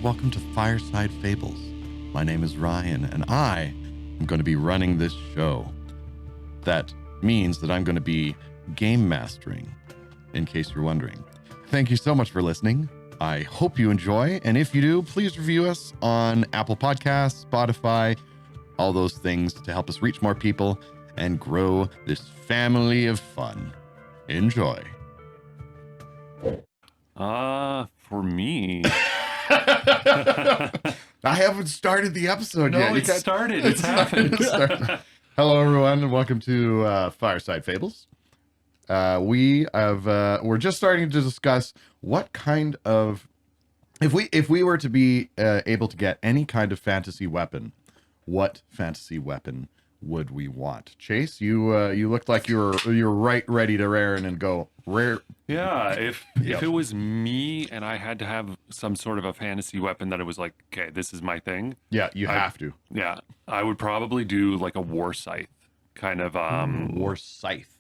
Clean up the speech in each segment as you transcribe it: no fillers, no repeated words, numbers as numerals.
welcome to Fireside Fables. My name is Ryan, and I am going to be running this show. That means that I'm going to be game mastering, in case you're wondering. Thank you so much for listening. I hope you enjoy, and if you do, please review us on Apple Podcasts, Spotify, all those things to help us reach more people and grow this family of fun. Enjoy. For me... I haven't started the episode yet. No, it started. It's happened. Hello, everyone, and welcome to Fireside Fables. We're just starting to discuss what kind of, if we were to be able to get any kind of fantasy weapon, what fantasy weapon would we want? Chase, you looked like you're right ready to rear and go rare. Yeah, if it was me and I had to have some sort of a fantasy weapon that it was like, okay, this is my thing. Yeah, you have to. Yeah, I would probably do like a war scythe, kind of war scythe,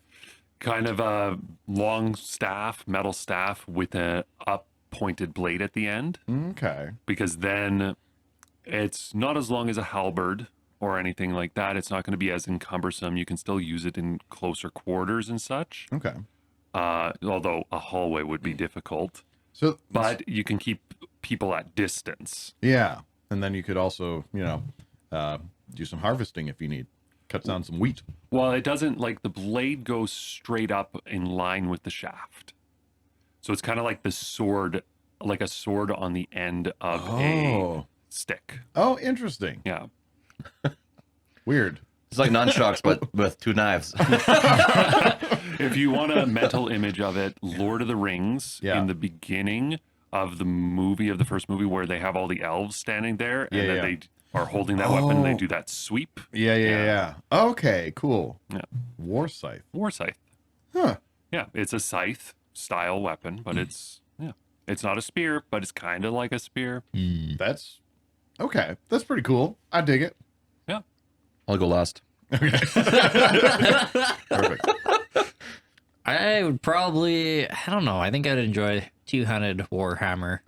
kind of a long staff, metal staff with a up pointed blade at the end. Okay. Because then it's not as long as a halberd or anything like that. It's not going to be as encumbersome. You can still use it in closer quarters and such. Okay. Although a hallway would be difficult. But you can keep people at distance. Yeah. And then you could also, do some harvesting if you need. Cut down some wheat. Well, it doesn't, like, the blade goes straight up in line with the shaft. So it's kind of like the sword, like a sword on the end of a stick. Oh, interesting. Yeah. Weird. It's like nunchucks, but with two knives. If you want a mental image of it, Lord of the Rings, in the beginning of the first movie, where they have all the elves standing there, and then they are holding that weapon, and they do that sweep. Yeah. Okay, cool. Yeah. War scythe. War scythe. Huh. Yeah, it's a scythe style weapon, but it's not a spear, but it's kind of like a spear. That's okay. That's pretty cool. I dig it. Yeah. I'll go last. Okay. Perfect. I would probably, I don't know, I think I'd enjoy two-handed warhammer.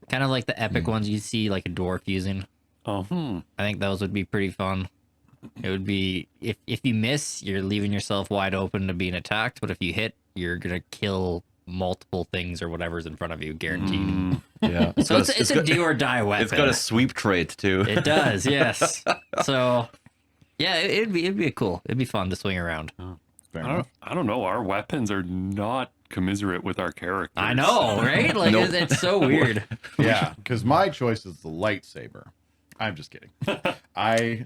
Kind of like the epic ones you see like a dwarf using. Oh, I think those would be pretty fun. It would be, if you miss, you're leaving yourself wide open to being attacked, but if you hit, you're going to kill multiple things or whatever's in front of you, guaranteed. Yeah. So it's a do or die weapon. It's got a sweep trait too. It does, yes. So, yeah, it'd be cool. It'd be fun to swing around. I don't know. Our weapons are not commiserate with our characters. I know, right? Like, it's so weird. Yeah, because my choice is the lightsaber. I'm just kidding. I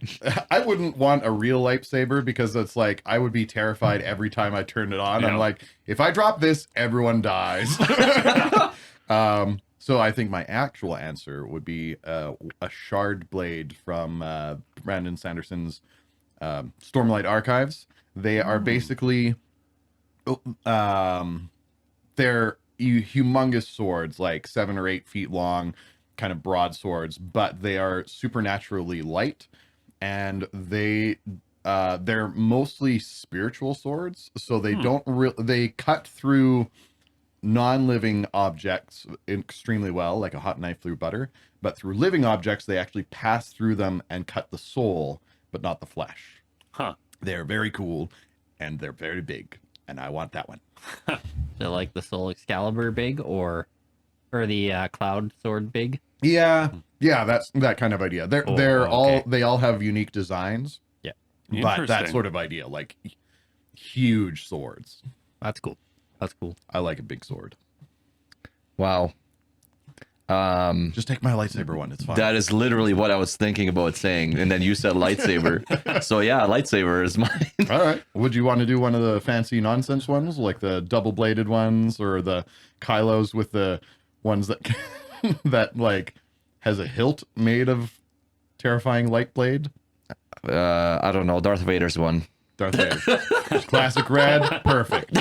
wouldn't want a real lightsaber because it's like I would be terrified every time I turned it on. Yeah. I'm like, if I drop this, everyone dies. So I think my actual answer would be a shard blade from Brandon Sanderson's Stormlight Archives. They are basically they're humongous swords, like 7 or 8 feet long, kind of broad swords, but they are supernaturally light, and they're mostly spiritual swords, so they they cut through non-living objects extremely well, like a hot knife through butter, but through living objects they actually pass through them and cut the soul but not the flesh. They're very cool and they're very big, and I want that one. So like the Soul Excalibur big, or the Cloud Sword big? Yeah, that's that kind of idea. They all have unique designs. Yeah, but that sort of idea, like huge swords. That's cool. I like a big sword. Wow. Just take my lightsaber one. It's fine. That is literally what I was thinking about saying, and then you said lightsaber. So yeah, lightsaber is mine. All right. Would you want to do one of the fancy nonsense ones, like the double-bladed ones, or the Kylos with the ones that that like has a hilt made of terrifying light blade? I don't know. Darth Vader's one. Darth Vader. Classic red. Perfect.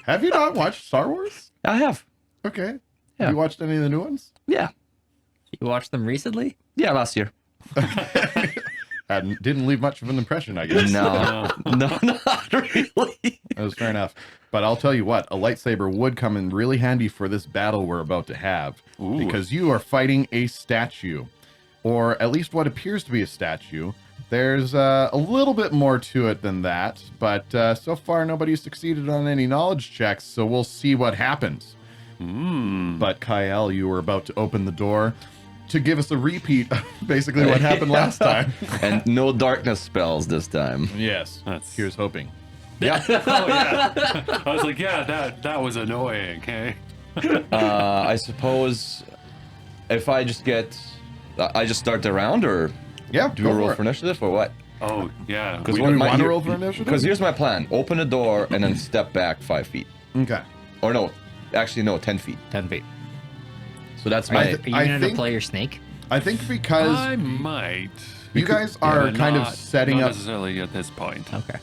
Have you not watched Star Wars? I have. Okay. Yeah. Have you watched any of the new ones? Yeah. You watched them recently? Yeah, last year. Didn't leave much of an impression, I guess. No, not really. That was fair enough. But I'll tell you what, a lightsaber would come in really handy for this battle we're about to have. Ooh. Because you are fighting a statue. Or at least what appears to be a statue. There's a little bit more to it than that. But so far, nobody's succeeded on any knowledge checks. So we'll see what happens. But Kyle, you were about to open the door to give us a repeat of basically what happened last time. And no darkness spells this time. Yes. Here's hoping. Yeah. Oh, yeah. I was like, yeah, that was annoying. Okay. I suppose if I just start the round, or Yeah, do go a roll for it. for initiative, or what? Oh, yeah. Because Do you want to roll for initiative? Because here's my plan: open the door and then step back 5 feet. Okay. Or no, actually no, 10 feet. 10 feet. So that's I my. Are you going to think- play your snake? I think because I might. you guys are Yeah, kind of not- setting not up. necessarily at this point. Okay.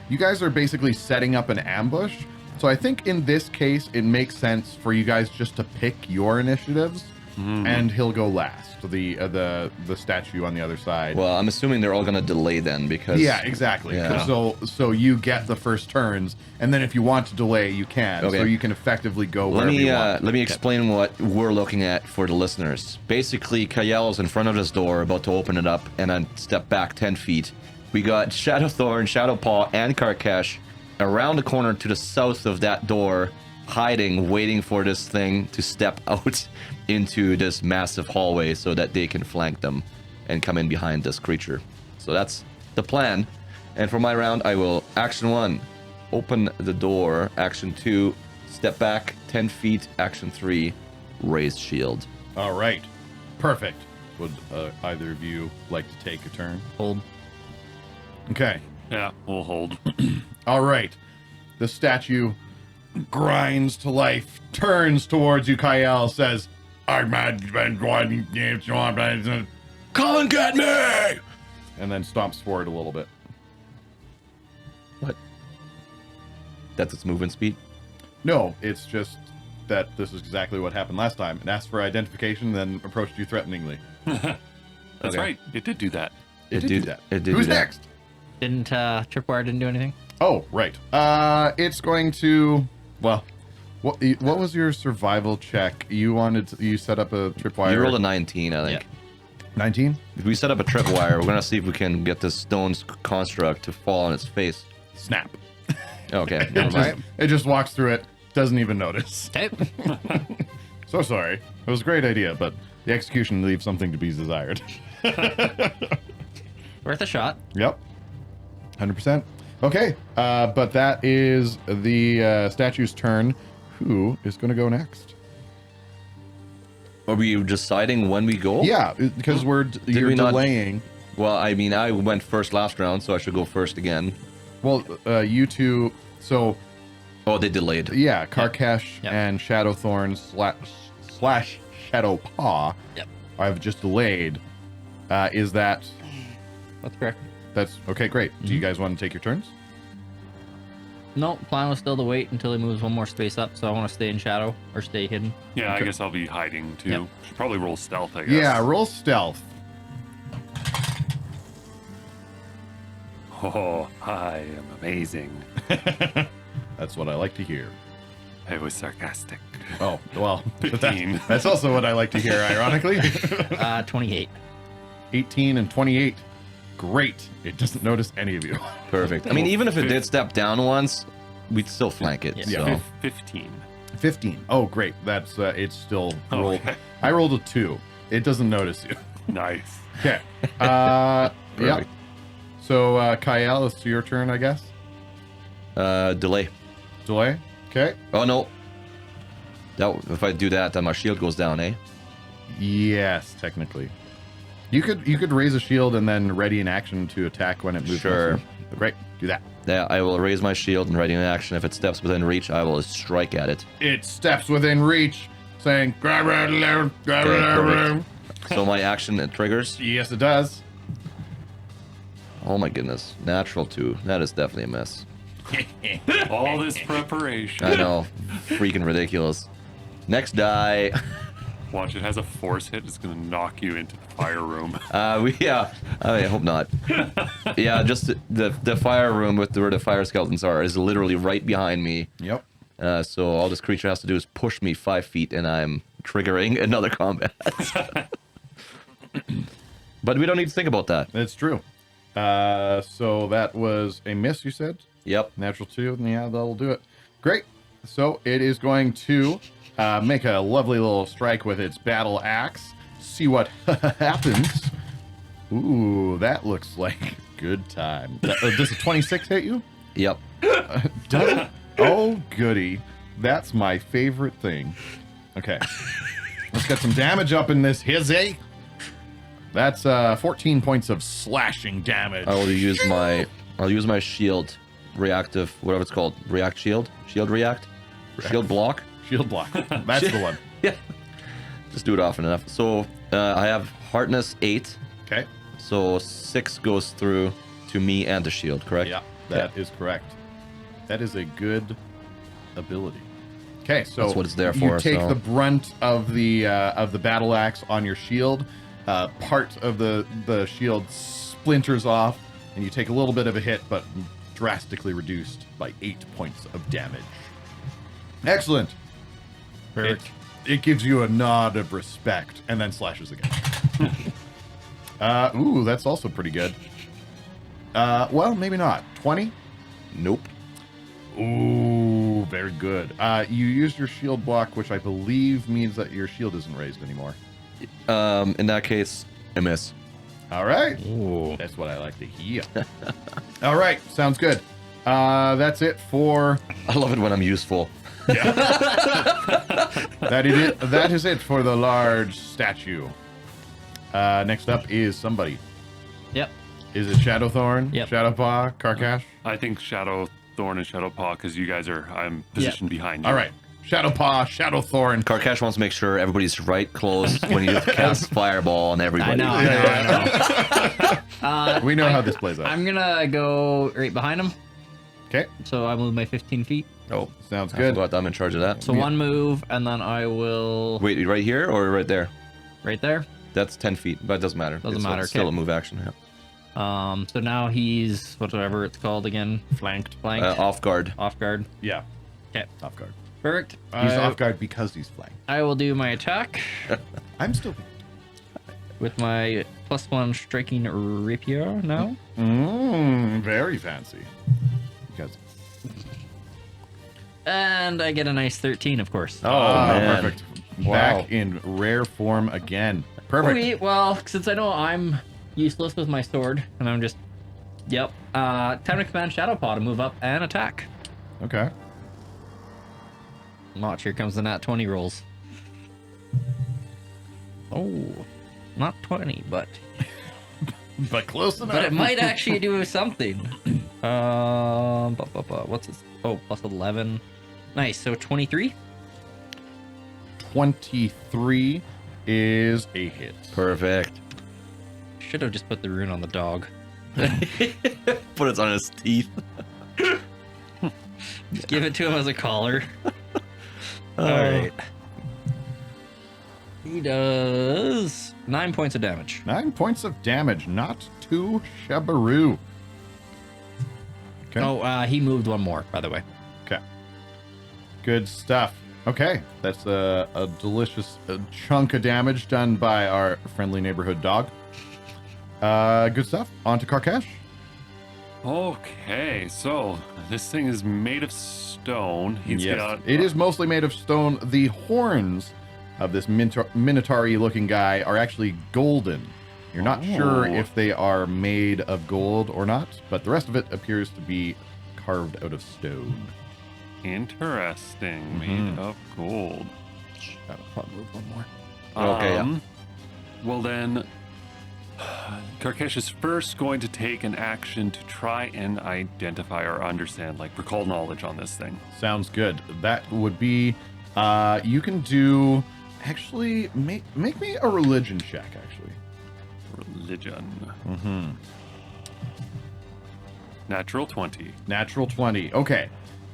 You guys are basically setting up an ambush. So I think in this case, it makes sense for you guys just to pick your initiatives, and he'll go last. The statue on the other side. Well, I'm assuming they're all gonna delay then because. Yeah, exactly. Yeah. So you get the first turns, and then if you want to delay, you can. Okay. So you can effectively go Let wherever me you want. let me explain what we're looking at for the listeners. Basically, Kael's in front of this door, about to open it up, and then step back 10 feet. We got Shadowthorn, Shadowpaw, and Karkash around the corner to the south of that door, hiding, waiting for this thing to step out into this massive hallway so that they can flank them and come in behind this creature. So that's the plan. And for my round, I will action 1, open the door. Action 2, step back 10 feet. Action 3, raise shield. All right. Perfect. Would either of you like to take a turn? Hold. Okay. Yeah, we'll hold. All right. The statue grinds to life, turns towards you, Kyle, says, come and get me! And then stomps forward a little bit. What? That's its movement speed? No, it's just that this is exactly what happened last time. It asked for identification, then approached you threateningly. That's Okay. right. It did do that. It did do that. It did Who's do that. next? Didn't Tripwire didn't do anything? Oh, right. It's going to. Well, what was your survival check? You set up a tripwire. You rolled a 19, I think. 19? If we set up a tripwire, we're gonna see if we can get this stone's construct to fall on its face. Snap. Okay, It never just, mind. it just walks through it, doesn't even notice. Okay. So sorry. It was a great idea, but the execution leaves something to be desired. Worth a shot. Yep. 100%. Okay, but that is the statue's turn. Who is going to go next? Are we deciding when we go? Yeah, because you're we not- delaying. Well, I mean, I went first last round, so I should go first again. Well, you two. So Oh, they delayed. yeah, Karkash Yep. and Shadowthorn slash Shadowpaw. Yep. I've just delayed. Is that? That's correct. That's okay. Great. Do you guys want to take your turns? No, plan was still to wait until he moves one more space up, so I want to stay in shadow or stay hidden. Yeah, Okay. I guess I'll be hiding too. Yep. Should probably roll stealth, I guess. Yeah. Roll stealth. Oh, I am amazing. That's what I like to hear. I was sarcastic. Oh well, 15. that's also what I like to hear. Ironically, 28. 18 and 28. Great. It doesn't notice any of you. Perfect. I mean, even if it did step down once, we'd still flank it. Yeah. So 15. 15. Oh, great. That's it's still rolled. Okay. I rolled a 2. It doesn't notice you. Nice. Okay. Yeah. Perfect. So, Kyle, it's your turn, I guess. delay. Delay. Okay. Oh no. That if I do that, then my shield goes down, eh? Yes, technically. You could raise a shield and then ready an action to attack when it moves. Sure. Great. Do that. Yeah, I will raise my shield and ready an action. If it steps within reach, I will strike at it. It steps within reach, saying, grab it alone, grab it Okay, alone. So my action it triggers. Yes, it does. Oh my goodness, natural 2. That is definitely a miss. All this preparation. I know, freaking ridiculous. Next die. Watch, it has a force hit. It's going to knock you into the fire room. I hope not. Yeah, just the fire room with where the fire skeletons are is literally right behind me. Yep. So all this creature has to do is push me 5 feet, and I'm triggering another combat. But we don't need to think about that. It's true. So that was a miss, you said? Yep. Natural 2. Yeah, that'll do it. Great. So it is going to make a lovely little strike with its battle axe. See what happens. Ooh, that looks like good time. Does a 26 hit you? Yep. Does it? Oh, goody. That's my favorite thing. Okay. Let's get some damage up in this hizzy. That's 14 points of slashing damage. I'll use my shield, reactive, whatever it's called, react shield, shield block. Shield block. That's the one. Yeah. Just do it often enough. So I have hardness 8. Okay. So 6 goes through to me and the shield, correct? Yeah, that is correct. That is a good ability. Okay, so that's what it's there for. You take the brunt of the battle axe on your shield. Part of the shield splinters off, and you take a little bit of a hit, but drastically reduced by 8 points of damage. Excellent. Perfect. It gives you a nod of respect, and then slashes again. Ooh, that's also pretty good. Well, maybe not. 20? Nope. Ooh, very good. You used your shield block, which I believe means that your shield isn't raised anymore. In that case, a miss. All right. Ooh. That's what I like to hear. All right. Sounds good. That's it for... I love it when I'm useful. Yeah. That is it for the large statue. Next up is somebody. Yep. Is it Shadowthorn? Yep. Shadowpaw? Karkash? I think Shadowthorn and Shadowpaw, because you guys are, I'm positioned behind you. All right. Shadowpaw, Shadowthorn. Karkash wants to make sure everybody's right close when you cast fireball on everybody. I know. We know how this plays out. I'm gonna go right behind him. Okay. So I move my 15 feet. Oh, Sounds I good. forgot I'm in charge of that. So one move, and then I will... Wait, right here or right there? Right there. That's 10 feet, but it doesn't matter. Doesn't matter, It's still okay. a move action. Yeah. So now he's whatever it's called again. Flanked. Flanked. Off guard. Off guard. Yeah. Okay. Off guard. Perfect. He's off guard because he's flanked. I will do my attack I'm still... with my +1 striking rapier now. Very fancy. Because... And I get a nice 13, of course. Oh, man. Perfect. Wow. Back in rare form again. Perfect. Okay, well, since I know I'm useless with my sword, and I'm just... Yep. Time to command Shadowpaw to move up and attack. Okay. Watch, here comes the nat 20 rolls. Oh, not 20, but But close enough. it might actually do something. What's this? Oh, +11. Nice. So 23. 23 is a hit. Perfect. Should have just put the rune on the dog. Put it on his teeth. Give it to him as a collar. All right. He does 9 points of damage. 9 points of damage. Not too shabaroo. Okay. Oh, he moved one more, by the way. Okay. Good stuff. Okay. That's a delicious chunk of damage done by our friendly neighborhood dog. Good stuff. On to Karkash. Okay, so this thing is made of stone. He's got... It is mostly made of stone. The horns of this minotaur-y looking guy are actually golden. You're not sure if they are made of gold or not, but the rest of it appears to be carved out of stone. Interesting. Made of gold. I'll move one more. Okay, yeah. Well then, Karkesh is first going to take an action to try and identify or understand, like recall knowledge on this thing. Sounds good. That would be, you can do, actually, make me a religion check, actually. Religion. Natural 20. Natural 20. Okay.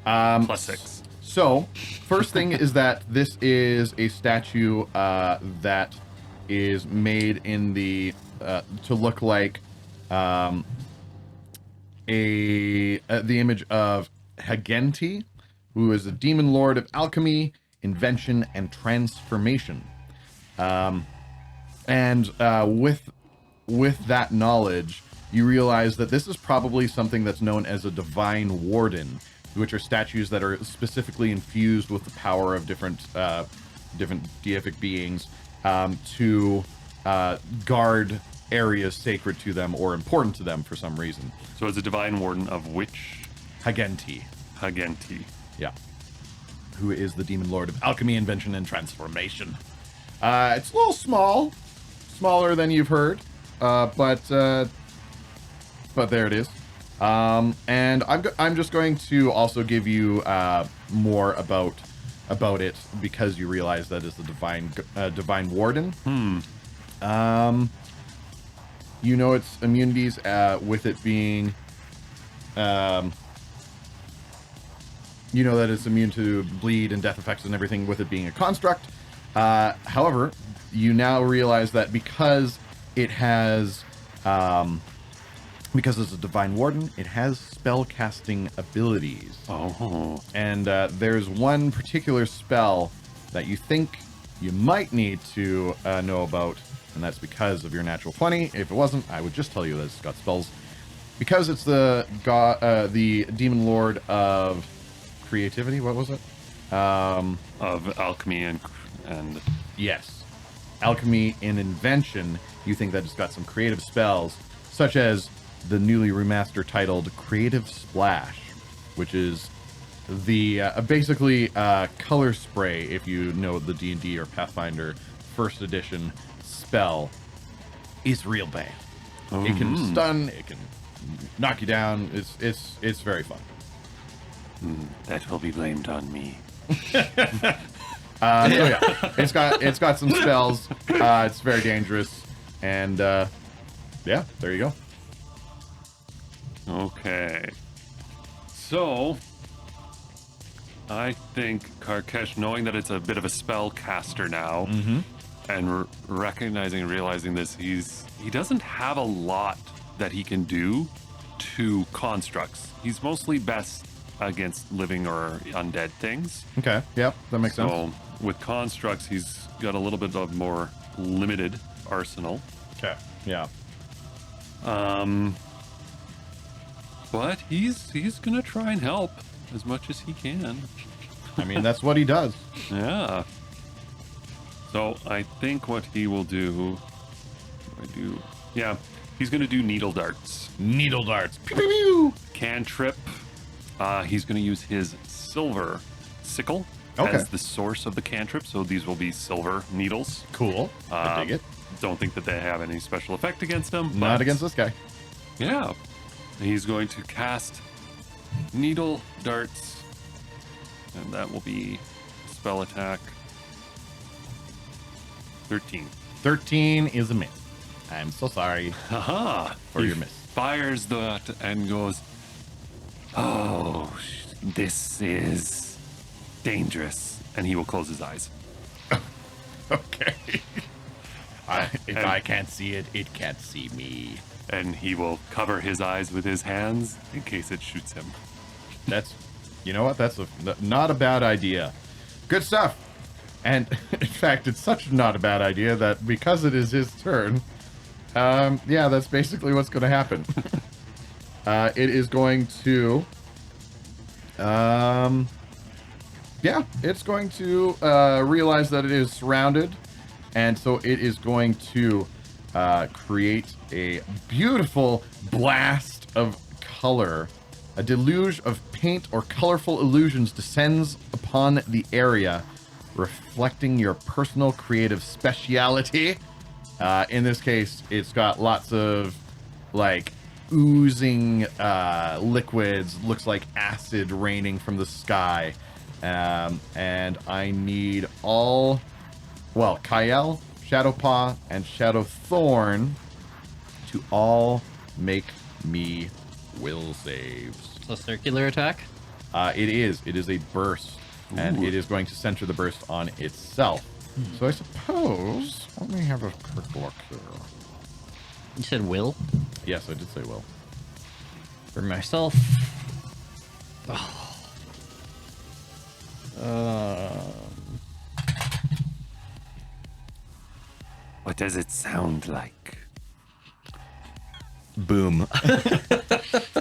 +6. So, first thing is that this is a statue that is made in the to look like the image of Hagenti, who is a demon lord of alchemy, invention, and transformation. And with that knowledge, you realize that this is probably something that's known as a divine warden, which are statues that are specifically infused with the power of different deific beings to guard areas sacred to them or important to them for some reason. So it's a divine warden of which? Hagenti. Hagenti. Yeah. Who is the demon lord of alchemy, invention, and transformation. It's a little small. Smaller than you've heard. But there it is. And I'm just going to also give you more about it because you realize that it's a divine warden. You know its immunities with it being you know that it's immune to bleed and death effects and everything with it being a construct. However, you now realize that because it has because it's a divine warden, it has spell casting abilities. Oh. And there's one particular spell that you think you might need to know about, and that's because of your natural 20. If it wasn't, I would just tell you that it's got spells. Because it's the demon lord of creativity. What was it? Of alchemy and yes, alchemy and invention. You think that it's got some creative spells, such as the newly remastered titled Creative Splash, which is the basically color spray. If you know the D&D or Pathfinder first edition spell, is real bad. It can stun. It can knock you down. It's very fun. That will be blamed on me. So yeah, it's got some spells. It's very dangerous, and yeah, there you go. Okay. So, I think Karkesh, knowing that it's a bit of a spell caster now, and recognizing and realizing this, he doesn't have a lot that he can do to constructs. He's mostly best against living or undead things. Okay, yep, that makes sense. So, with constructs, he's got a little bit of more limited arsenal. Okay, yeah. But he's gonna try and help as much as he can. I mean, that's what he does. Yeah. So I think what he will do, he's gonna do needle darts. Needle darts. Pew, pew, pew. Cantrip. He's gonna use his silver sickle as the source of the cantrip. So these will be silver needles. Cool. I dig it. Don't think that they have any special effect against him. Not against this guy. Yeah. He's going to cast needle darts, and that will be spell attack 13. 13 is a miss. I'm so sorry Haha! for your miss. Fires that and goes, "Oh, this is dangerous," and he will close his eyes. Okay. If I can't see it, it can't see me. And he will cover his eyes with his hands in case it shoots him. That's, you know what? That's not a bad idea. Good stuff. And in fact, it's such not a bad idea that because it is his turn, yeah, that's basically what's going to happen. It is going to, yeah, it's going to realize that it is surrounded, and so it is going to create a beautiful blast of color. A deluge of paint or colorful illusions descends upon the area, reflecting your personal creative speciality. In this case, it's got lots of like oozing liquids, looks like acid raining from the sky. And I need all, well, Kyle, Shadowpaw, and Shadowthorn to all make me will saves. So circular attack? It is a burst. and it is going to center the burst on itself. So I suppose, let me have a quick look here. You said will? Yes, I did say will. For myself. What does it sound like? Boom.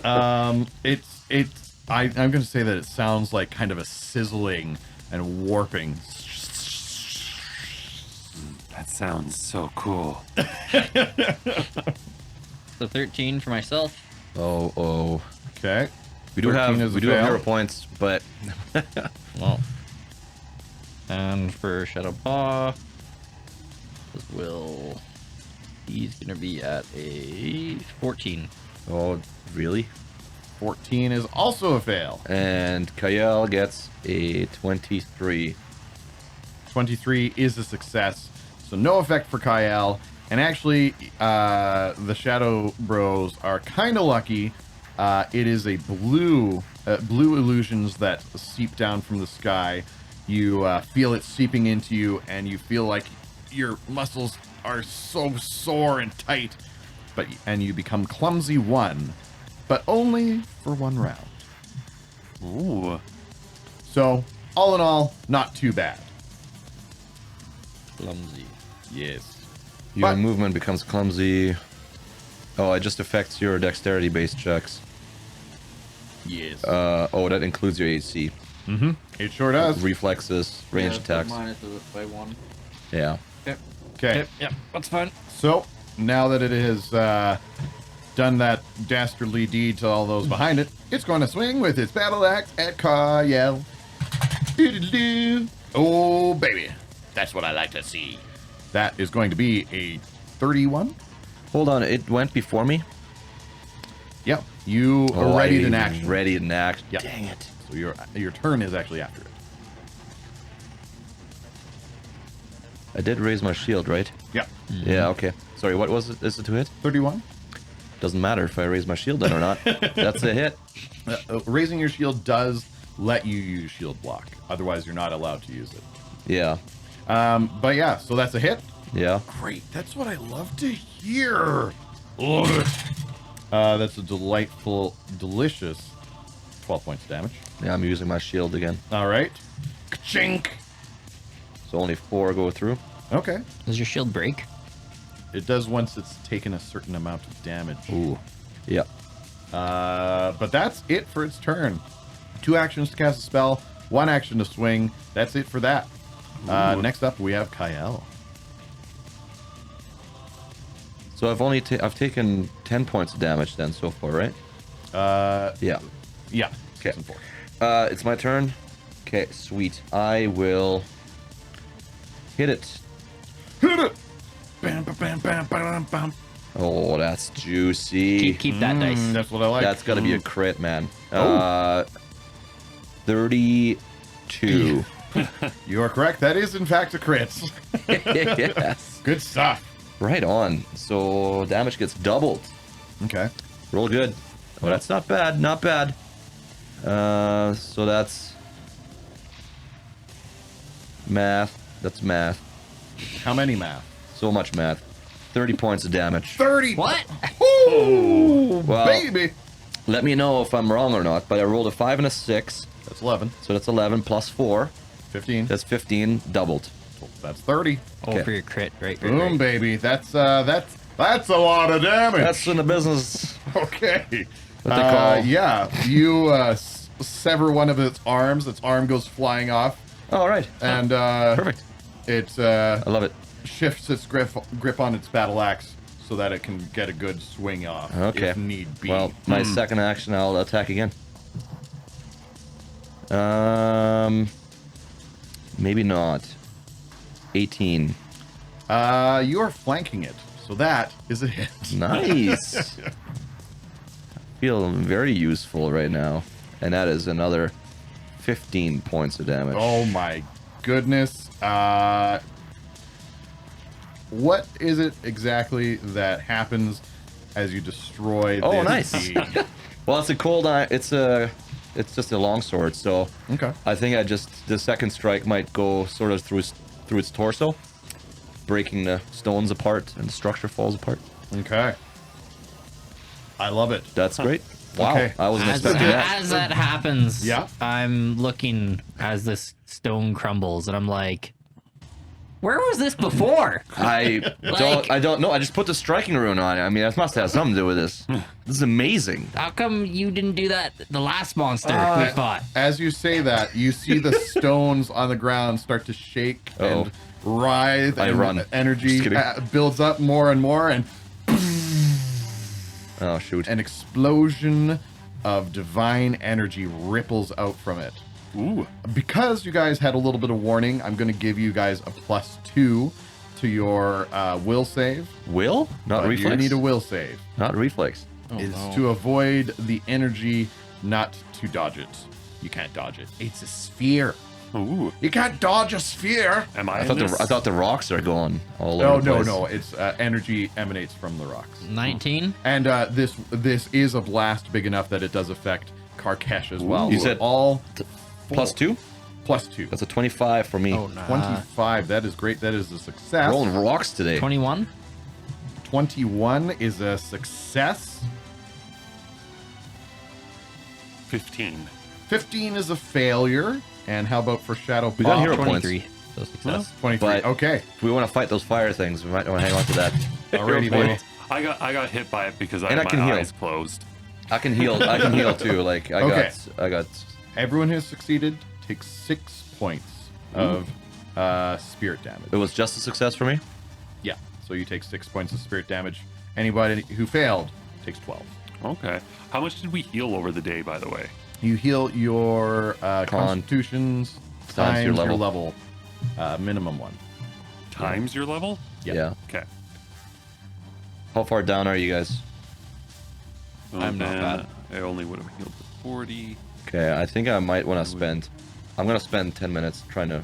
I'm going to say that it sounds like kind of a sizzling and warping. That sounds so cool. So 13 for myself. Oh. Okay. We do 13 have is a hero fail. points, but Well. And for Shadow Paw, this will. He's gonna be at a 14. oh, really? 14 is also a fail. And Kyle gets a 23. 23 is a success, so no effect for Kyle. And actually, the Shadow Bros are kind of lucky. It is a blue illusions that seep down from the sky. You feel it seeping into you, and you feel like your muscles are so sore and tight. And you become clumsy 1, but only for 1 round. Ooh. So, all in all, not too bad. Clumsy. Yes. Your But- movement becomes clumsy. Oh, it just affects your dexterity-based checks. Yes. Oh, that includes your AC. Mm-hmm. It sure does. Reflexes, range attacks. Minus by 1. Yeah. Okay. Yep, that's fine. So, now that it has done that dastardly deed to all those behind it, it's going to swing with its battle axe at Kyle. Doo-doo-doo. Oh, baby. That's what I like to see. That is going to be a 31. Hold on, it went before me? Yep. You are ready to act. Ready to act. Yep. Dang it. So your turn is actually after it. I did raise my shield, right? Yep. Yeah, okay. Sorry, what was it? Is it to hit? 31. Doesn't matter if I raise my shield then or not. That's a hit. Raising your shield does let you use shield block. Otherwise, you're not allowed to use it. Yeah. But yeah, so that's a hit. Yeah. Great. That's what I love to hear. Love it. That's a delightful, delicious 12 points of damage. Yeah, I'm using my shield again. All right. Ka-chink. So only 4 go through. Okay. Does your shield break? It does once it's taken a certain amount of damage. Ooh. Yeah. But that's it for its turn. 2 actions to cast a spell, 1 action to swing. That's it for that. Next up, we have Kyle. So I've taken 10 points of damage then so far, right? Yeah. Yeah. Okay. 6 and 4. It's my turn. Okay, sweet. I will hit it. Hit it! Bam, bam, bam, bam, bam, bam. Oh, that's juicy. Keep that dice. That's what I like. That's got to be a crit, man. Oh. 32. You are correct. That is, in fact, a crit. Yes. Good stuff. Right on. So damage gets doubled. Okay. Roll good. Oh, that's not bad. Not bad. So that's math. That's math. How many math? So much math. 30 points of damage. 30. What? Ooh, Well- baby. Let me know if I'm wrong or not, but I rolled a 5 and a 6. That's 11. So that's 11 plus 4. 15. That's 15 doubled. That's 30. Oh, Okay. for your crit, right? Boom, right. baby. That's a lot of damage. That's in the business. Okay. What they call- Yeah, you sever one of its arms. Its arm goes flying off, All right. and Perfect. it I love it. shifts its grip on its battle axe so that it can get a good swing off Okay. if need be. Well, my second action, I'll attack again. Maybe not. 18. You are flanking it, so that is a hit. Nice. Feel very useful right now. And that is another 15 points of damage. Oh my goodness. What is it exactly that happens as you destroy Oh, this nice. being? Well, it's a cold eye. It's a it's just a longsword. So Okay. I think the second strike might go sort of through its torso, breaking the stones apart, and the structure falls apart. Okay. I love it. That's great. Wow, Okay. I wasn't As, expecting that. as that happens, Yeah. I'm looking as this stone crumbles, and I'm like, where was this before? I Like- don't know. I just put the striking rune on it. I mean, that must have something to do with this. This is amazing. How come you didn't do that the last monster we fought? As you say that, you see the stones on the ground start to shake and writhe. I and run. Energy Just kidding. builds up more and more, and Oh shoot. an explosion of divine energy ripples out from it. Ooh. Because you guys had a little bit of warning, I'm going to give you guys a +2 to your will save. Will? Not But reflex. You need a will save. Not reflex. Is to avoid the energy, not to dodge it. You can't dodge it. It's a sphere. Ooh. You can't dodge a sphere. Am I? I in thought this? I thought the rocks are going all No, over the no, place. no. It's energy emanates from the rocks. 19? And this is a blast big enough that it does affect Karkesh as well. You So said all +2. +2. That's a 25 for me. Oh, no. 25. That is great. That is a success. Rolling rocks today. 21? 21 is a success. 15. 15 is a failure. And how about for Shadow We got Paw? hero points. 23. So success. 23. But- Okay. If we want to fight those fire things, we might want to hang on to that. Alrighty, Hero baby. point. I got hit by it because I And had I can my heal. eyes closed. I can heal. I can heal too. Like Okay. I got. Everyone who's succeeded takes 6 points of spirit damage. It was just a success for me. Yeah. So you take 6 points of spirit damage. Anybody who failed takes 12. Okay. How much did we heal over the day, by the way? You heal your constitutions times your level. Minimum 1. Times your level? Yeah. Okay. How far down are you guys? Well, I'm not then bad. I only would have healed to 40. Okay, I think I might want to spend. I'm gonna spend 10 minutes trying to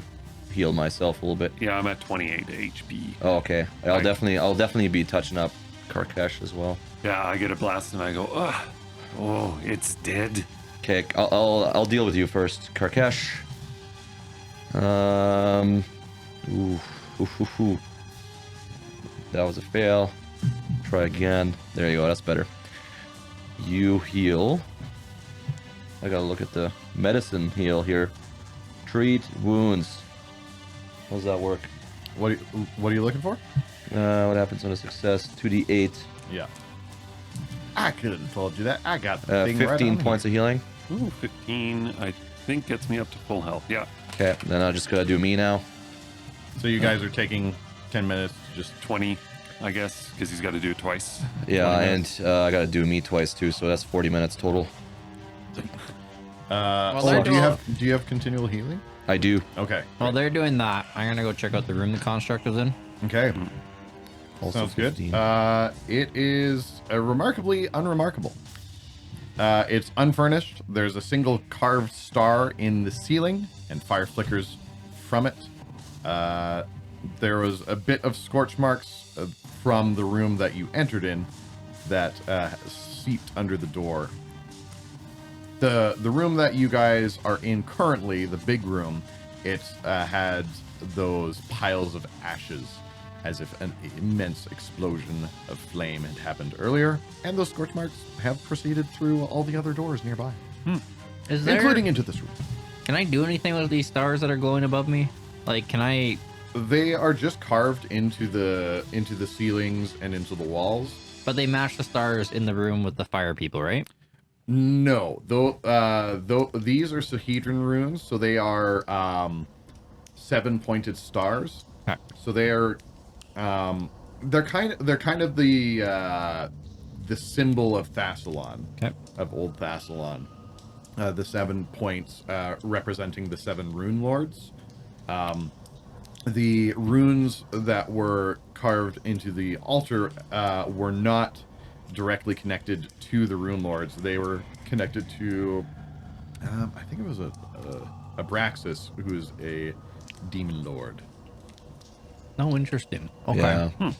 heal myself a little bit. Yeah, I'm at 28 HP. Oh, okay. I'll Right. definitely be touching up Karkesh as well. Yeah, I get a blast and I go, ugh. Oh, it's dead. Okay, I'll deal with you first, Karkesh. Ooh. That was a fail. Try again. There you go. That's better. You heal. I gotta look at the medicine heal here. Treat wounds. How does that work? What are you looking for? What happens on a success? 2d8. Yeah. I could have told you that. I got the thing 15 right on points of healing. Ooh, 15, I think gets me up to full health. Yeah, Okay, then I just gotta do me now. here. So you guys are taking 10 minutes to just 20, I guess, because he's got to do it twice. Yeah, 20 and minutes. I gotta do me twice too, so that's 40 minutes total. they're do you have continual healing? I do. Okay. While they're doing that, I'm gonna go check out the room the construct was in. Okay. Also Sounds 15. good. It is remarkably unremarkable. It's unfurnished. There's a single carved star in the ceiling, and fire flickers from it. There was a bit of scorch marks from the room that you entered in that seeped under the door. The room that you guys are in currently, the big room, it had those piles of ashes, as if an immense explosion of flame had happened earlier, and those scorch marks have proceeded through all the other doors nearby, Is there? including into this room. Can I do anything with these stars that are glowing above me? Like, can I? They are just carved into the ceilings and into the walls. But they match the stars in the room with the fire people, right? No, though these are Sahedron runes, so they are 7-pointed stars. Okay. So they are they're kind of the symbol of Thassalon, Okay. of old Thassalon. The 7 points representing the 7 rune lords. The runes that were carved into the altar were not directly connected to the rune lords. They were connected to, I think it was a Abraxas, who is a demon lord. Oh, interesting. Okay. Yeah.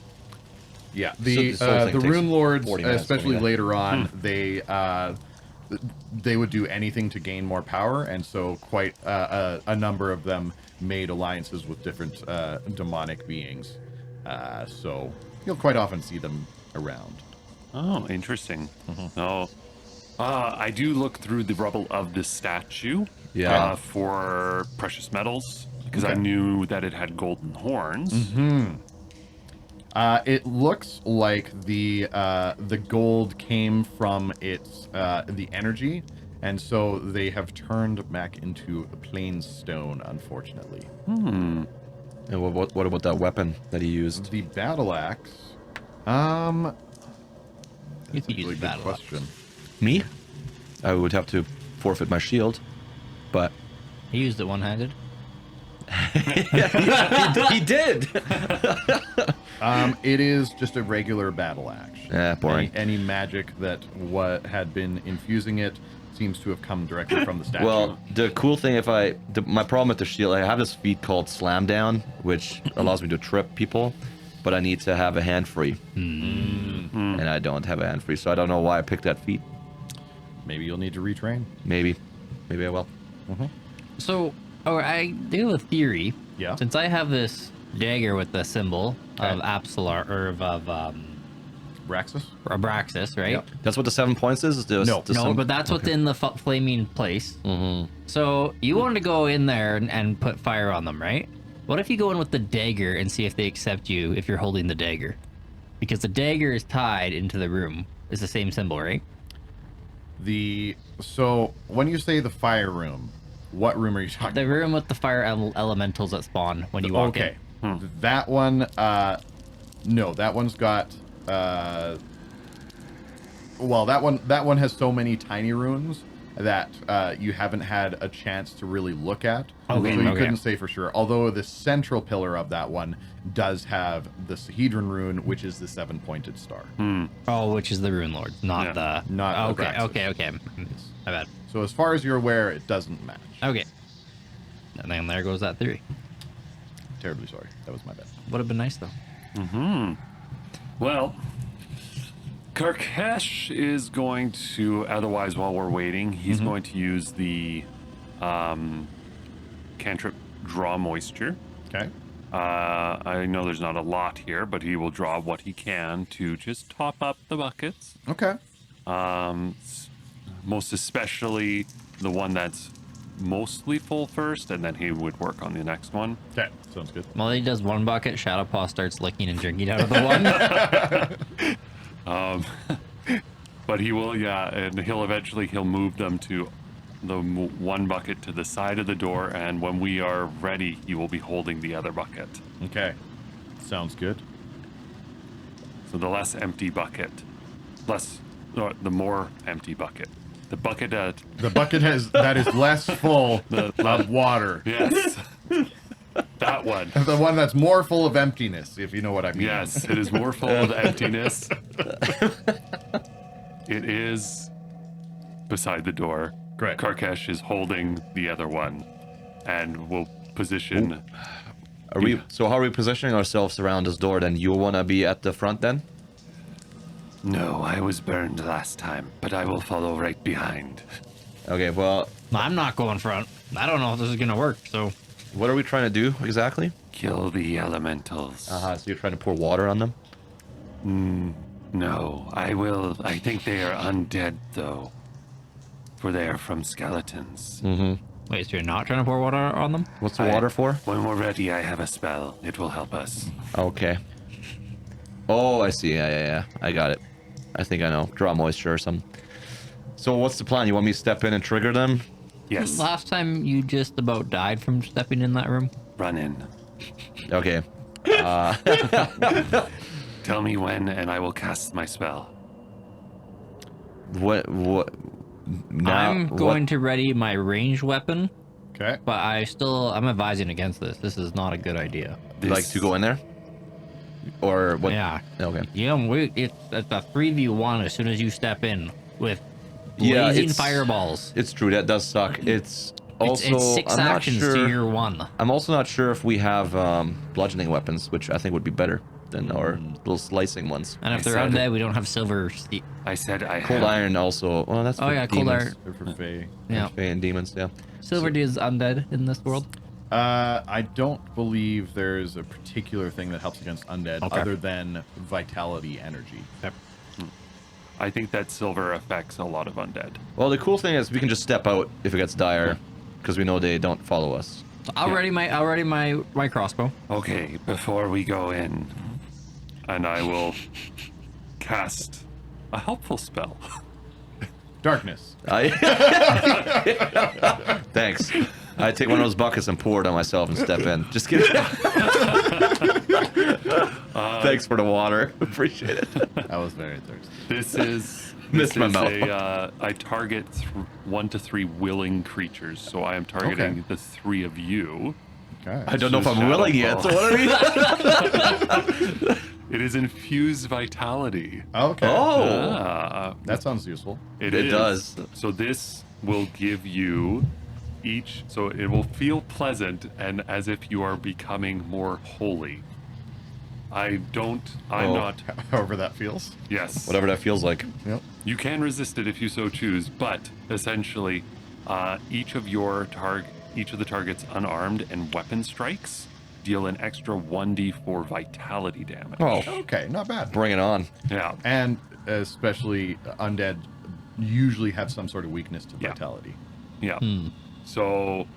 Yeah, So this whole thing the takes rune lords, 40 minutes especially for me to- later on, they they would do anything to gain more power, and so quite a number of them made alliances with different demonic beings. So you'll quite often see them around. Oh, interesting. Oh, I do look through the rubble of the statue for precious metals because I knew that it had golden horns. It looks like the gold came from its the energy, and so they have turned back into plain stone, unfortunately. And what about that weapon that he used? The battle axe. You That's could a use really the good battle axe. question. Me? I would have to forfeit my shield, but He used it one-handed. he did. It is just a regular battle axe. Yeah, boring. Any magic that what had been infusing it seems to have come directly from the statue. Well, the cool thing, my problem with the shield, I have this feat called Slam Down, which allows me to trip people, but I need to have a hand free, and I don't have a hand free, so I don't know why I picked that feat. Maybe you'll need to retrain. Maybe I will. So, I do have a theory. Yeah. Since I have this dagger with the symbol of Absalar, or of Braxis? Abraxas, right? Yep. That's what the 7 points is. The No. No, but that's what's in the flaming place. So you wanted to go in there and put fire on them, right? What if you go in with the dagger and see if they accept you if you're holding the dagger? Because the dagger is tied into the room. It's the same symbol, right? So when you say the fire room, what room are you talking The room with the fire elementals that spawn when you walk in. Okay. That one, no, that one's got, well, that one has so many tiny runes that you haven't had a chance to really look at. Okay, So you okay. couldn't say for sure. Although the central pillar of that one does have the Sahedron rune, which is the 7-pointed star. Oh, which is the Rune Lord, not Yeah. the... Not okay, Abraxas. okay. My bad. So as far as you're aware, it doesn't match. Okay. And then there goes that theory. Terribly sorry. That was my bad. Would have been nice, though. Well, Karkesh is going to, otherwise, while we're waiting, he's going to use the cantrip Draw Moisture. Okay. I know there's not a lot here, but he will draw what he can to just top up the buckets. Okay. Most especially the one that's mostly full first, and then he would work on the next one. Okay. Sounds good. Well, he does one bucket, Shadowpaw starts licking and drinking out of the one. But he will, and he'll move them to the one bucket to the side of the door, and when we are ready, he will be holding the other bucket. Okay. Sounds good. So the less empty bucket, the more empty bucket. The bucket that, The bucket that is less full of water. yes, that one. The one that's more full of emptiness, if you know what I mean. Yes, it is more full of emptiness. It is beside the door. Great. Karkesh is holding the other one, and will position. So how are we positioning ourselves around this door then? You want to be at the front then? No, I was burned last time, but I will follow right behind. Okay, well, I'm not going front. I don't know if this is going to work, so... what are we trying to do exactly? Kill the elementals. So you're trying to pour water on them? No, I will. I think they are undead, though. For they are from skeletons. Wait, so you're not trying to pour water on them? What's the water for? When we're ready, I have a spell. It will help us. Okay. Oh, I see. Yeah. I got it. I think I know. Draw moisture or something. So what's the plan? You want me to step in and trigger them? Yes. Last time you just about died from stepping in that room? Run in. Okay. Tell me when, and I will cast my spell. What? Now, I'm going to ready my ranged weapon, Okay. but I'm advising against this. This is not a good idea. Like to go in there? Or what? Yeah. Okay. It's a 3v1 as soon as you step in with Yeah, blazing it's- fireballs. It's true. That does suck. It's also. It's 6 I'm not actions sure. to your 1. I'm also not sure if we have bludgeoning weapons, which I think would be better. then, or little slicing ones. And if I they're said undead, we don't have silver. I said I Cold have. iron also. Well, that's Oh, for yeah, cold demons. iron. They're for Fae. Yeah. Fae and demons, yeah. Silver is undead in this world. I don't believe there's a particular thing that helps against undead Okay. other than vitality energy. I think that silver affects a lot of undead. Well, the cool thing is we can just step out if it gets dire, because we know they don't follow us. So I'll ready my crossbow. Okay, before we go in, and I will cast a helpful spell. Darkness. Thanks. I take one of those buckets and pour it on myself and step in. Just kidding. Thanks for the water. Appreciate it. I was very thirsty. This is Missed my mouth. I target 1 to 3 willing creatures, so I am targeting Okay. the 3 of you. Okay. I don't know if Just I'm willing yet, so what are we? It is infused vitality. Okay. Oh, That sounds useful. it is. does. So this will give you each, so it will feel pleasant and as if you are becoming more holy. I'm Oh. not, However that feels. yes. Whatever that feels like. Yep. You can resist it if you so choose, but essentially, each of the targets unarmed and weapon strikes deal an extra 1d4 vitality damage. Oh, Okay, not bad. bring it on. Yeah. And especially undead usually have some sort of weakness to Yeah. vitality. Yeah. So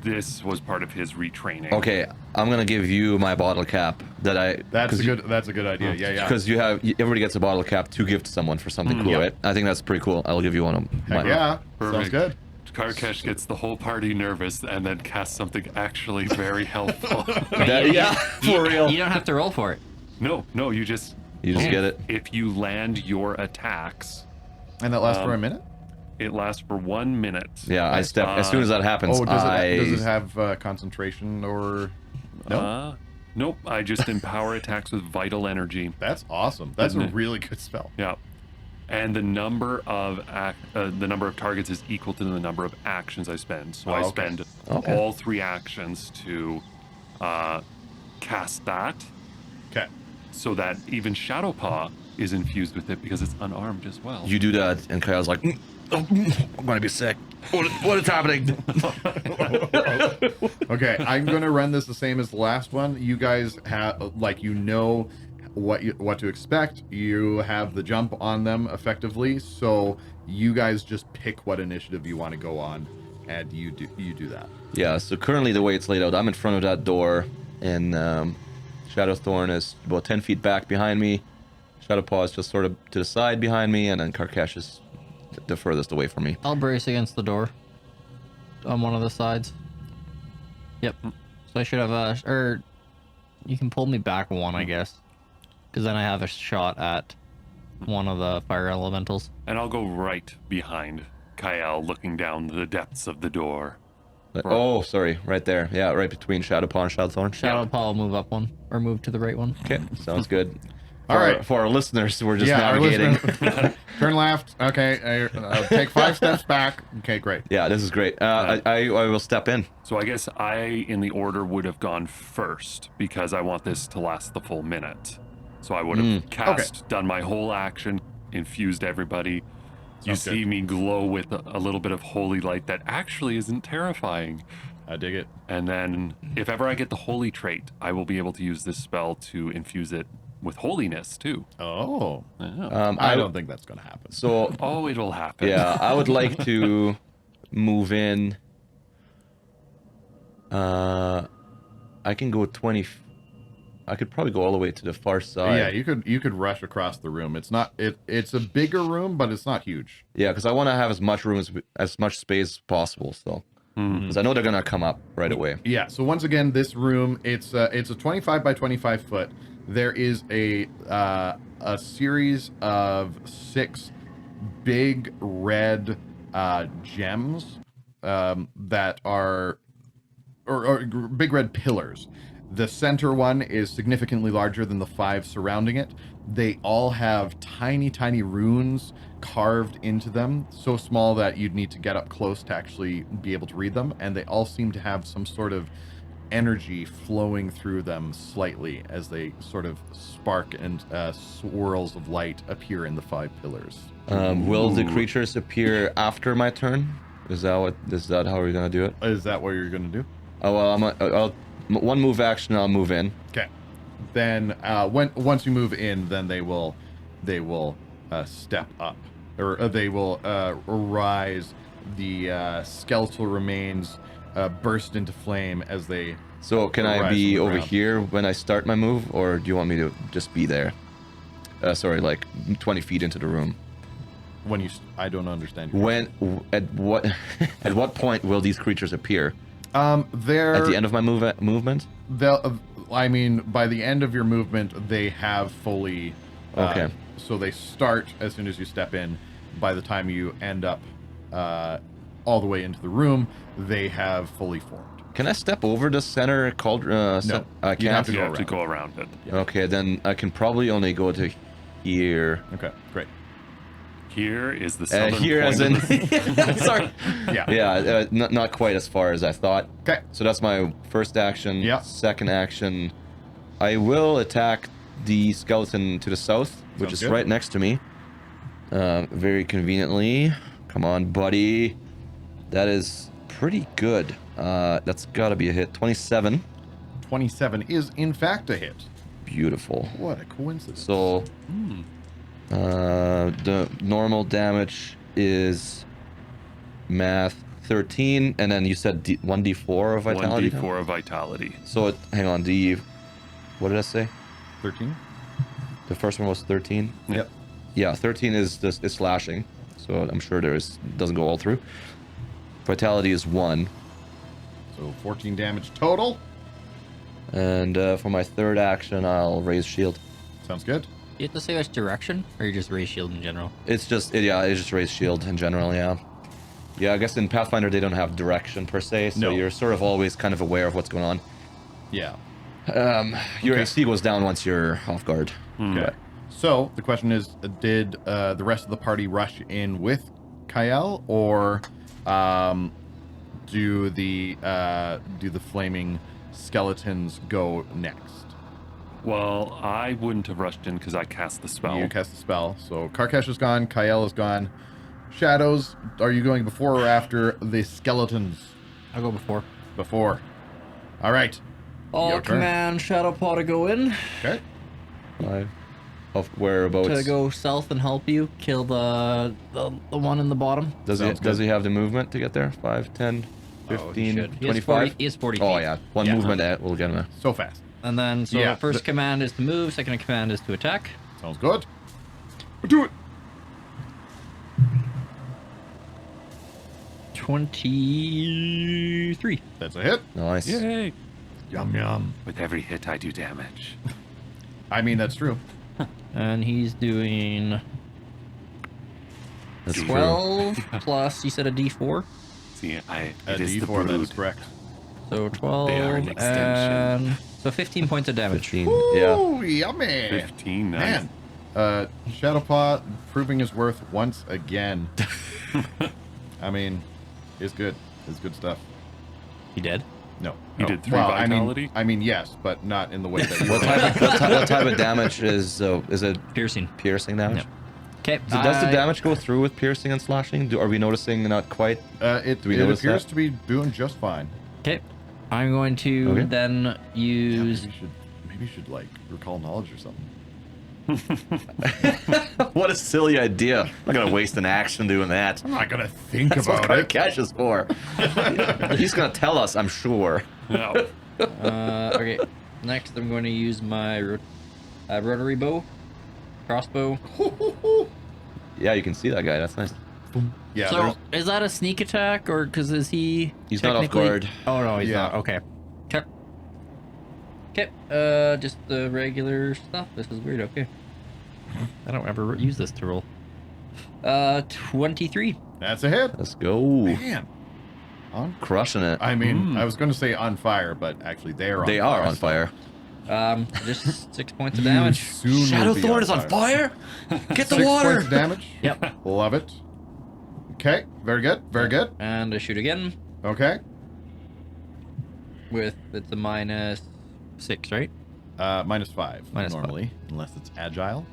this was part of his retraining. Okay, I'm gonna give you my bottle cap that I. That's a good idea. Yeah, yeah. Because everybody gets a bottle cap to give to someone for something cool, yeah. right? I think that's pretty cool. I'll give you one of Heck mine. yeah. Sounds Perfect. good. Karkash gets the whole party nervous and then casts something actually very helpful. Yeah, for real. You don't have to roll for it. No, you just Get it. if you land your attacks, And that lasts for a minute? it lasts for 1 minute. Yeah, I step as soon as that happens. Oh, does I it have concentration or no? Nope. I just empower attacks with vital energy. That's awesome. That's a Isn't it? really good spell. Yeah. And the number of targets is equal to the number of actions I spend. So I okay. spend Okay. all 3 actions to cast that, Okay. so that even Shadowpaw is infused with it because it's unarmed as well. You do that, and Kyle's like, I'm gonna be sick. What is happening? Okay, I'm gonna run this the same as the last one. You guys have what to expect. You have the jump on them effectively, so you guys just pick what initiative you want to go on, and you do that. Yeah. So currently, the way it's laid out, I'm in front of that door, and Shadowthorn is about 10 feet back behind me. Shadowpaw is just sort of to the side behind me, and then Karkash is the furthest away from me. I'll brace against the door on one of the sides. Yep. So I should have or you can pull me back 1, I guess, because then I have a shot at one of the fire elementals. And I'll go right behind Kyle, looking down the depths of the door. Oh, sorry, right there. Yeah, right between Shadowpaw and Shadowthorn. Shadowpaw will move up 1 or move to the right 1. Okay, sounds good. All right. For our listeners, we're just our navigating. listener- turn left. Okay, take 5 steps back. Okay, great. Yeah, this is great. I will step in. So I guess I, in the order, would have gone first because I want this to last the full minute. So I would have done my whole action, infused everybody. You Sounds see good. me glow with a little bit of holy light that actually isn't terrifying. I dig it. And then if ever I get the holy trait, I will be able to use this spell to infuse it with holiness too. Oh, Yeah. I don't think that's gonna happen. So Oh, it'll happen. yeah, I would like to move in. I can go 20. I could probably go all the way to the far side. Yeah, you could rush across the room. It's a bigger room, but it's not huge. Yeah, because I want to have as much room as much space as possible still. Because I know they're gonna come up right away. Yeah. So once again, this room it's a 25 by 25 foot. There is a series of 6 big red gems that are or big red pillars. The center one is significantly larger than the 5 surrounding it. They all have tiny, tiny runes carved into them, so small that you'd need to get up close to actually be able to read them. And they all seem to have some sort of energy flowing through them slightly as they sort of spark and swirls of light appear in the 5 pillars. Will the creatures appear after my turn? Is that how we're gonna do it? Is that what you're going to do? Oh well, I'll one move action. I'll move in. Okay. Then once you move in, then they will step up, or they will arise. The skeletal remains burst into flame as they. So can I be over here when I start my move, or do you want me to just be there? Sorry, like 20 feet into the room. When you, I don't understand. At what point will these creatures appear? They're at the end of my movement. They'll. I mean, by the end of your movement, they have fully. Okay. So they start as soon as you step in. By the time you end up all the way into the room, they have fully formed. Can I step over the center cauldron? No, I can't. You have to go around it. Yeah. Okay, then I can probably only go to here. Okay, great. Here is the southern here point as in. of Sorry. Yeah. Yeah, not quite as far as I thought. Okay. So that's my first action. Yeah. Second action, I will attack the skeleton to the south, which Sounds is good. right next to me. Very conveniently. Come on, buddy. That is pretty good. That's got to be a hit. 27. 27 is in fact a hit. Beautiful. What a coincidence. So, the normal damage is math 13, and then you said 1d4 of vitality. 1d4 of vitality. So hang on, what did I say? 13. The first one was 13. Yep. Yeah, 13 is slashing, so I'm sure doesn't go all through. Vitality is 1, So 14 damage total. and for my third action, I'll raise shield. Sounds good. You have to say which direction, or you just raise shield in general? It's just raise shield in general. Yeah. Yeah, I guess in Pathfinder they don't have direction per se, so No. you're sort of always kind of aware of what's going on. Yeah. Your Okay. AC goes down once you're off guard. Okay. So the question is, did the rest of the party rush in with Kyle, or do the flaming skeletons go next? Well, I wouldn't have rushed in because I cast the spell. You cast the spell. So Karkash is gone. Kyle is gone. Shadows, are you going before or after the skeletons? I'll go before. Before. All right. I'll Your turn. command Shadowpaw to go in, Okay. 5. Of whereabouts? to go south and help you kill the one in the bottom. Does Sounds he have the movement to get there? 5, 10, 15, should. He has 25? He has 40 feet. Oh yeah, one Yeah. movement will get him there. So fast. And then, so Yeah, first command is to move, second command is to attack. Sounds good. Do it. 23. That's a hit. Nice. Yay! Yum yum. With every hit, I do damage. I mean, that's true. And he's doing That's true. 12 plus, you said a d4? See, A it is the D4, that is brood. correct. So 12 They are an extension. and so 15 points of damage. 15. Yeah. Ooh, yummy. 15, nice. Man, Shadowpaw proving his worth once again. I mean, it's good. It's good stuff. He dead? No, You no. did 3 well, vitality? I mean, yes, but not in the way that you. What type of damage is it? Piercing. Piercing damage? Yep. Okay. So does the damage go through with piercing and slashing? Are we noticing not quite? It Do we it notice appears that? to be doing just fine. Okay. I'm going to Okay. then use. Maybe you should like recall knowledge or something. What a silly idea. I'm not gonna waste an action doing that. I'm not gonna think That's what about it. cash is for. He's gonna tell us, I'm sure. No. Okay. Next, I'm going to use my rotary bow, crossbow. Yeah, you can see that guy. That's nice. Yeah, So is that a sneak attack, or because is he? He's not off technically- guard. Oh no, he's Yeah. not. Okay. Okay. Okay. Just the regular stuff. This is weird. Okay. I don't ever use this to roll. 23. that's a hit. Let's go. Man, Crushing it. I mean, I was going to say on fire, but actually they are. They are on fire. Just 6 points of damage. Shadowthorn is on fire. Get the 6 water. points of damage. Yep. Love it. Okay, very good, very good. And I shoot again. Okay. It's a -6, right? -5 -5. normally, unless it's agile.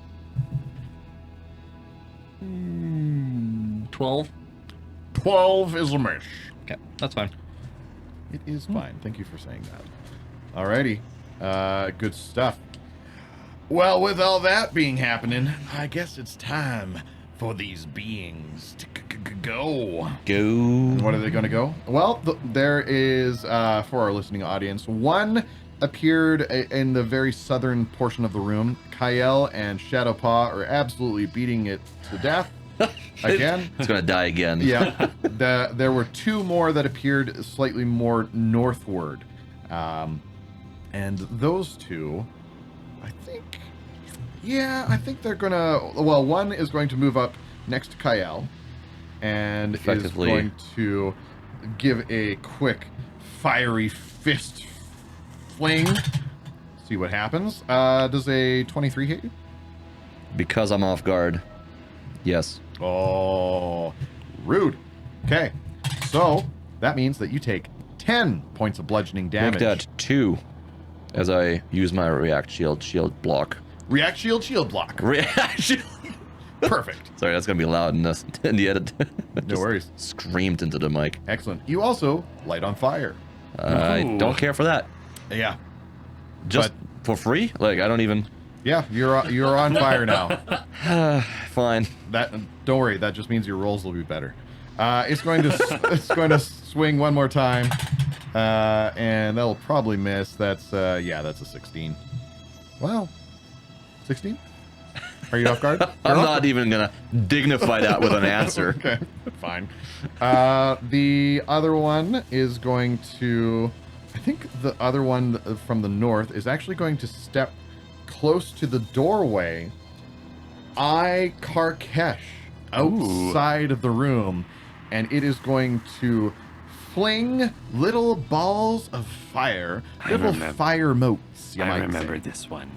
12. 12 is a miss. Okay, that's fine. It is fine. Thank you for saying that. Alrighty. Good stuff. Well, with all that being happening, I guess it's time for these beings to go. And what are they going to go? Well, there is, for our listening audience, one appeared in the very southern portion of the room. Kyle and Shadowpaw are absolutely beating it to death. Again. It's going to die again. Yeah. There were two more that appeared slightly more northward. And those two, I think they're going to... Well, one is going to move up next to Kyle and is going to give a quick fiery fist fling. See what happens. Does a 23 hit you? Because I'm off guard. Yes. Oh, rude. Okay, so that means that you take 10 points of bludgeoning damage. Make that 2 as I use my react shield block. React shield block. React shield. Perfect. Sorry, that's gonna be loud in the edit. No worries. Screamed into the mic. Excellent. You also light on fire. I don't care for that. Yeah. Just for free? Like I don't even. Yeah, you're on fire now. Fine. Don't worry. That just means your rolls will be better. It's going to swing one more time, and that'll probably miss. That's that's a 16. Wow, 16. Are you off guard? I'm not even gonna dignify that with an answer. Okay, fine. The other one is going to. I think the other one from the north is actually going to step close to the doorway. Karkesh outside of the room, and it is going to fling little balls of fire, fire motes. I remember this one.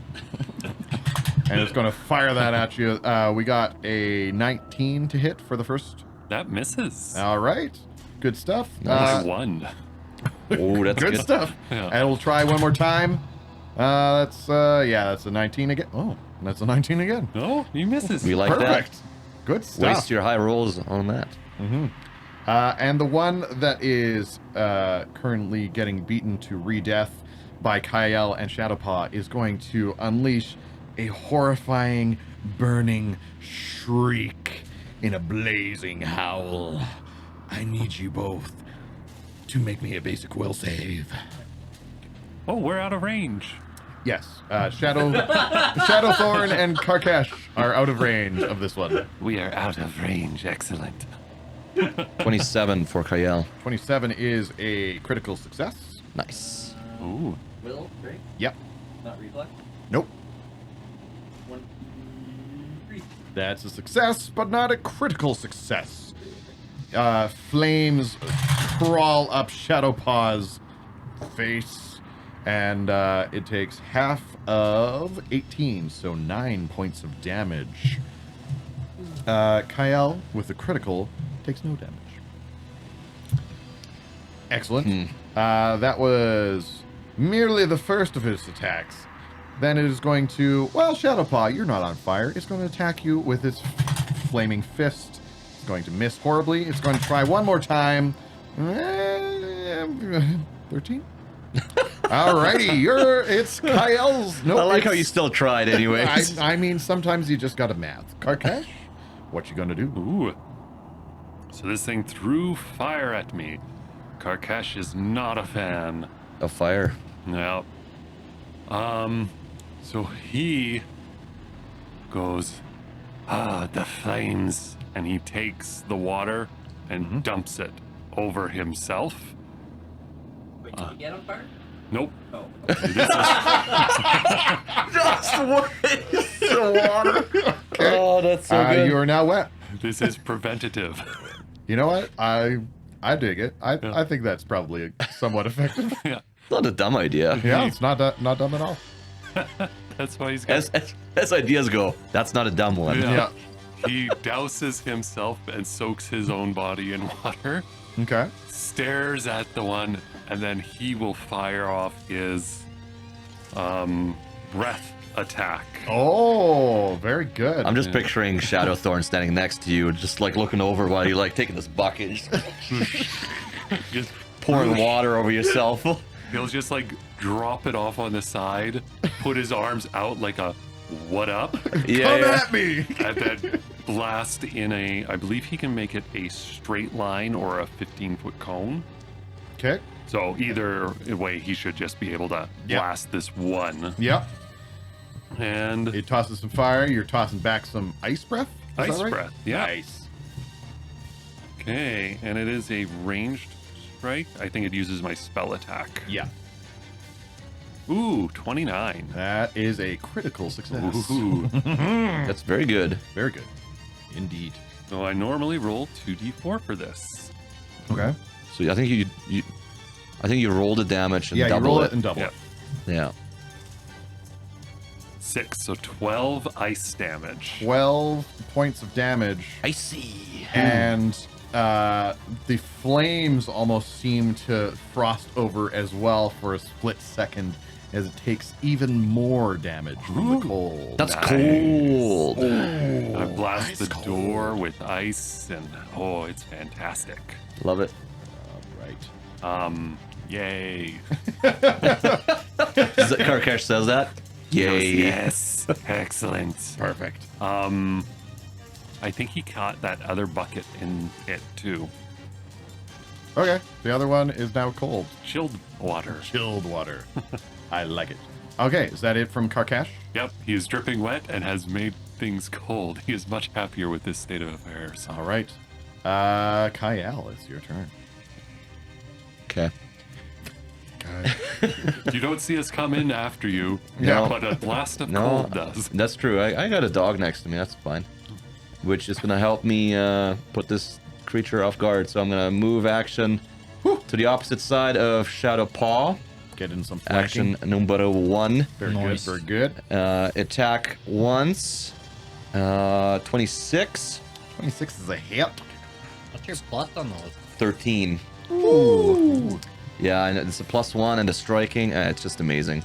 And it's going to fire that at you. We got a 19 to hit for the first. That misses. All right, good stuff. Nice. 1. Oh, that's good stuff. Yeah. And we'll try one more time. That's a 19 again. Oh, that's a 19 again. Oh, he misses. We like Perfect. that. Good stuff. Waste your high rolls on that. Mm-hmm. And the one that is currently getting beaten to re-death by Kyle and Shadowpaw is going to unleash a horrifying, burning shriek in a blazing howl. I need you both to make me a basic will save. Oh, we're out of range. Yes, Shadowthorn and Karkesh are out of range of this one. We are out of range. Excellent. 27 for Kyle. 27 is a critical success. Nice. Ooh. Will, right? Yep. Not reflex? Nope. 1, 3. That's a success, but not a critical success. Flames crawl up Shadowpaw's face, and it takes half of 18, so 9 points of damage. Kyle, with the critical, takes no damage. Excellent. That was merely the first of his attacks. Then it is going to... Well, Shadowpaw, you're not on fire. It's going to attack you with its flaming fist. It's going to miss horribly. It's going to try one more time. 13? Alrighty, it's Kyle's... No, I like how you still tried anyways. I mean, sometimes you just got to math. Karkesh, what you going to do? Ooh. So this thing threw fire at me. Karkesh is not a fan. A fire. Yeah. So he goes, the flames, and he takes the water and dumps it over himself. Wait, did you get on fire? Nope. Oh. Just waste the water. Okay. Oh, that's so good. You are now wet. This is preventative. You know what? I dig it. I think that's probably somewhat effective. Yeah. It's not a dumb idea. Yeah, it's not dumb at all. That's why he's got... As ideas go, that's not a dumb one. Yeah. He douses himself and soaks his own body in water. Okay. Stares at the one and then he will fire off his breath attack. Oh, very good. I'm just picturing Shadowthorn standing next to you, just like looking over while you're like taking this bucket, Just pouring water over yourself. He'll just like drop it off on the side, put his arms out like a what up, Come at me. and then blast in I believe he can make it a straight line or a 15-foot cone. Okay. So either way, he should just be able to blast this one. Yep. And It tosses some fire. You're tossing back some ice breath. Is ice that right? breath. Yeah. Nice. Okay, and it is a ranged strike. I think it uses my spell attack. Yeah. Ooh, 29. That is a critical success. Ooh. That's very good. Very good. Indeed. So I normally roll 2d4 for this. Okay. So I think you roll the damage and Yeah, you double roll it. it and double Yeah. it. Yeah. 6, so 12 ice damage. 12 points of damage. I see. And the flames almost seem to frost over as well for a split second as it takes even more damage from the cold. That's Nice. cold. I blast the door with ice, and it's fantastic. Love it. Right. Yay. Karkash says that. Yay. Yes. Excellent. Perfect. I think he caught that other bucket in it too. Okay. The other one is now cold. Chilled water. Chilled water. I like it. Okay. Is that it from Karkash? Yep, he is dripping wet and has made things cold. He is much happier with this state of affairs. All right. Kyle, it's your turn. Okay. You don't see us come in after you, No. but a blast of No, cold does. that's true. I got a dog next to me. That's fine. Which is gonna help me put this creature off guard. So I'm gonna move action to the opposite side of Shadow Paw. Get in some Action flanking. number 1. Very Nice. good. Very good. Attack once. 26. 26 is a hit. What's your plus on those? 13. Ooh. Yeah, and it's a +1 and the striking. It's just amazing.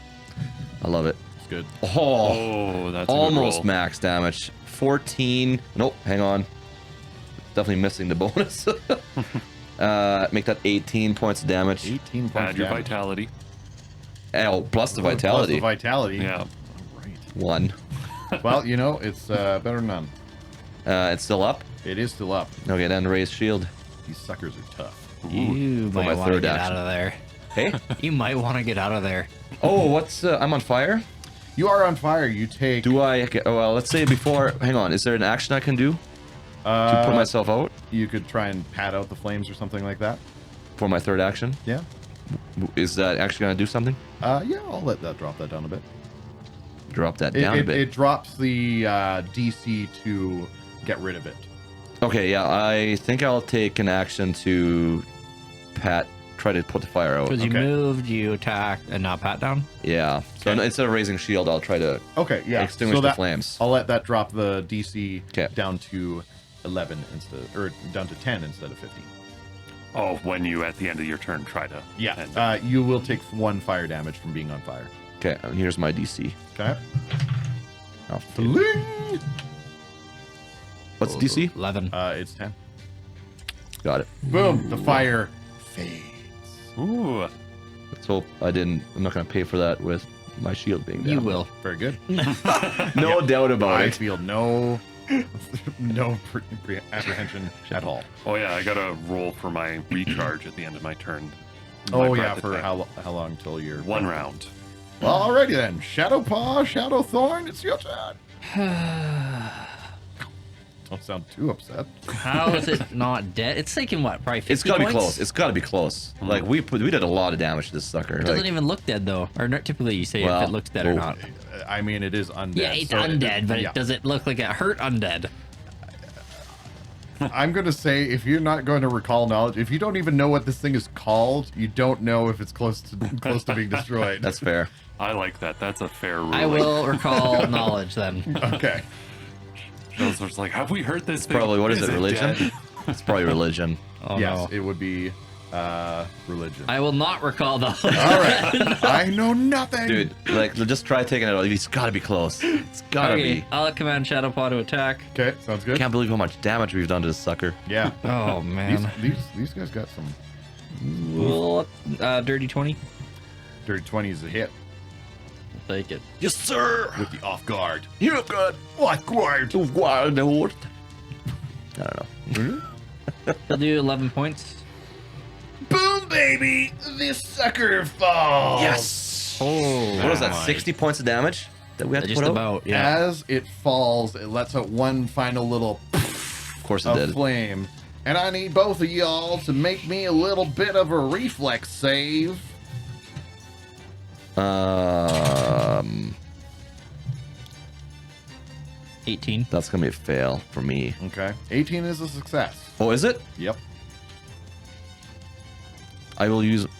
I love it. It's good. Oh, Oh, that's a good almost roll. max damage. 14. Nope, hang on. Definitely missing the bonus. Make that 18 points of damage. 18 points Add your damage. vitality. Oh, plus the Plus vitality. the vitality. Yeah. All 1. right. Well, it's better than none. It's still up. It is still up. Okay, then raise shield. These suckers are tough. You For my might want to third get action. out of there. Hey. You might want to get out of there. Oh, what's I'm on fire? You are on fire. You take. Do I get, oh, well, let's say before, hang on, is there an action I can do to put myself out You could try and pat out the flames or something like that. for my third action? Yeah. Is that actually going to do something? Yeah, I'll let that drop that down a bit. Drop that down a bit. It drops the DC to get rid of it. Okay, yeah, I think I'll take an action to try to put the fire out. Because you Okay. moved, you attacked, and now pat down. Yeah, so Okay. instead of raising shield, I'll try to Okay, yeah. extinguish so the that, flames. I'll let that drop the DC 'Kay. down to 11 instead, or down to 10 instead of 15. Oh, when you at the end of your turn try to. Yeah. end. You will take 1 fire damage from being on fire. Okay, here's my DC. Okay. Oh, Fling! what's DC? 11. It's 10. Got it. Boom! The fire fades. Ooh. Let's hope I'm not going to pay for that with my shield being down. You will. Very good. No doubt about I it. feel no apprehension at all. Oh yeah, I gotta roll for my recharge at the end of my turn. Oh My yeah, breath for attack. how long till you're 1 round. Well, alrighty then. Shadow Paw, Shadow Thorn, it's your turn. Don't sound too upset. How is it not dead? It's taking what? Probably 50 It's got to be points? close. It's got to be close. Like we did a lot of damage to this sucker. It doesn't Like, even look dead though. Or not, typically you say Well, if it looks dead or oh. not. I mean, it is undead. Yeah, it's so undead, but yeah. it doesn't look like it hurt undead. I'm going to say, if you're not going to recall knowledge, if you don't even know what this thing is called, you don't know if it's close to being destroyed. that's fair. I like that. That's a fair ruling. I will recall knowledge then. Okay. Those like, have we heard this thing? Probably, what is it, religion? dead? It's probably religion. Oh yes, no. it would be religion. I will not recall those. All right. I know nothing. Dude, like, just try taking it out. It's gotta be close. It's gotta Okay, be. I'll command Shadow Paw to attack. Okay, sounds good. Can't believe how much damage we've done to this sucker. Yeah. Oh, man. These guys got some Well, dirty 20. dirty 20s a hit I'll take it. Yes, sir. with the off guard. You're good. Off guard. Wild North. I don't know. He'll do 11 points. Boom, baby! This sucker falls. Yes. Oh, What was that? 60 points of damage that we had to just put out? about, yeah. As it falls, it lets out one final little Of course it of did. flame. And I need both of y'all to make me a little bit of a reflex save. 18. That's gonna be a fail for me. Okay. 18 is a success. Oh, is it? Yep. I will use. I've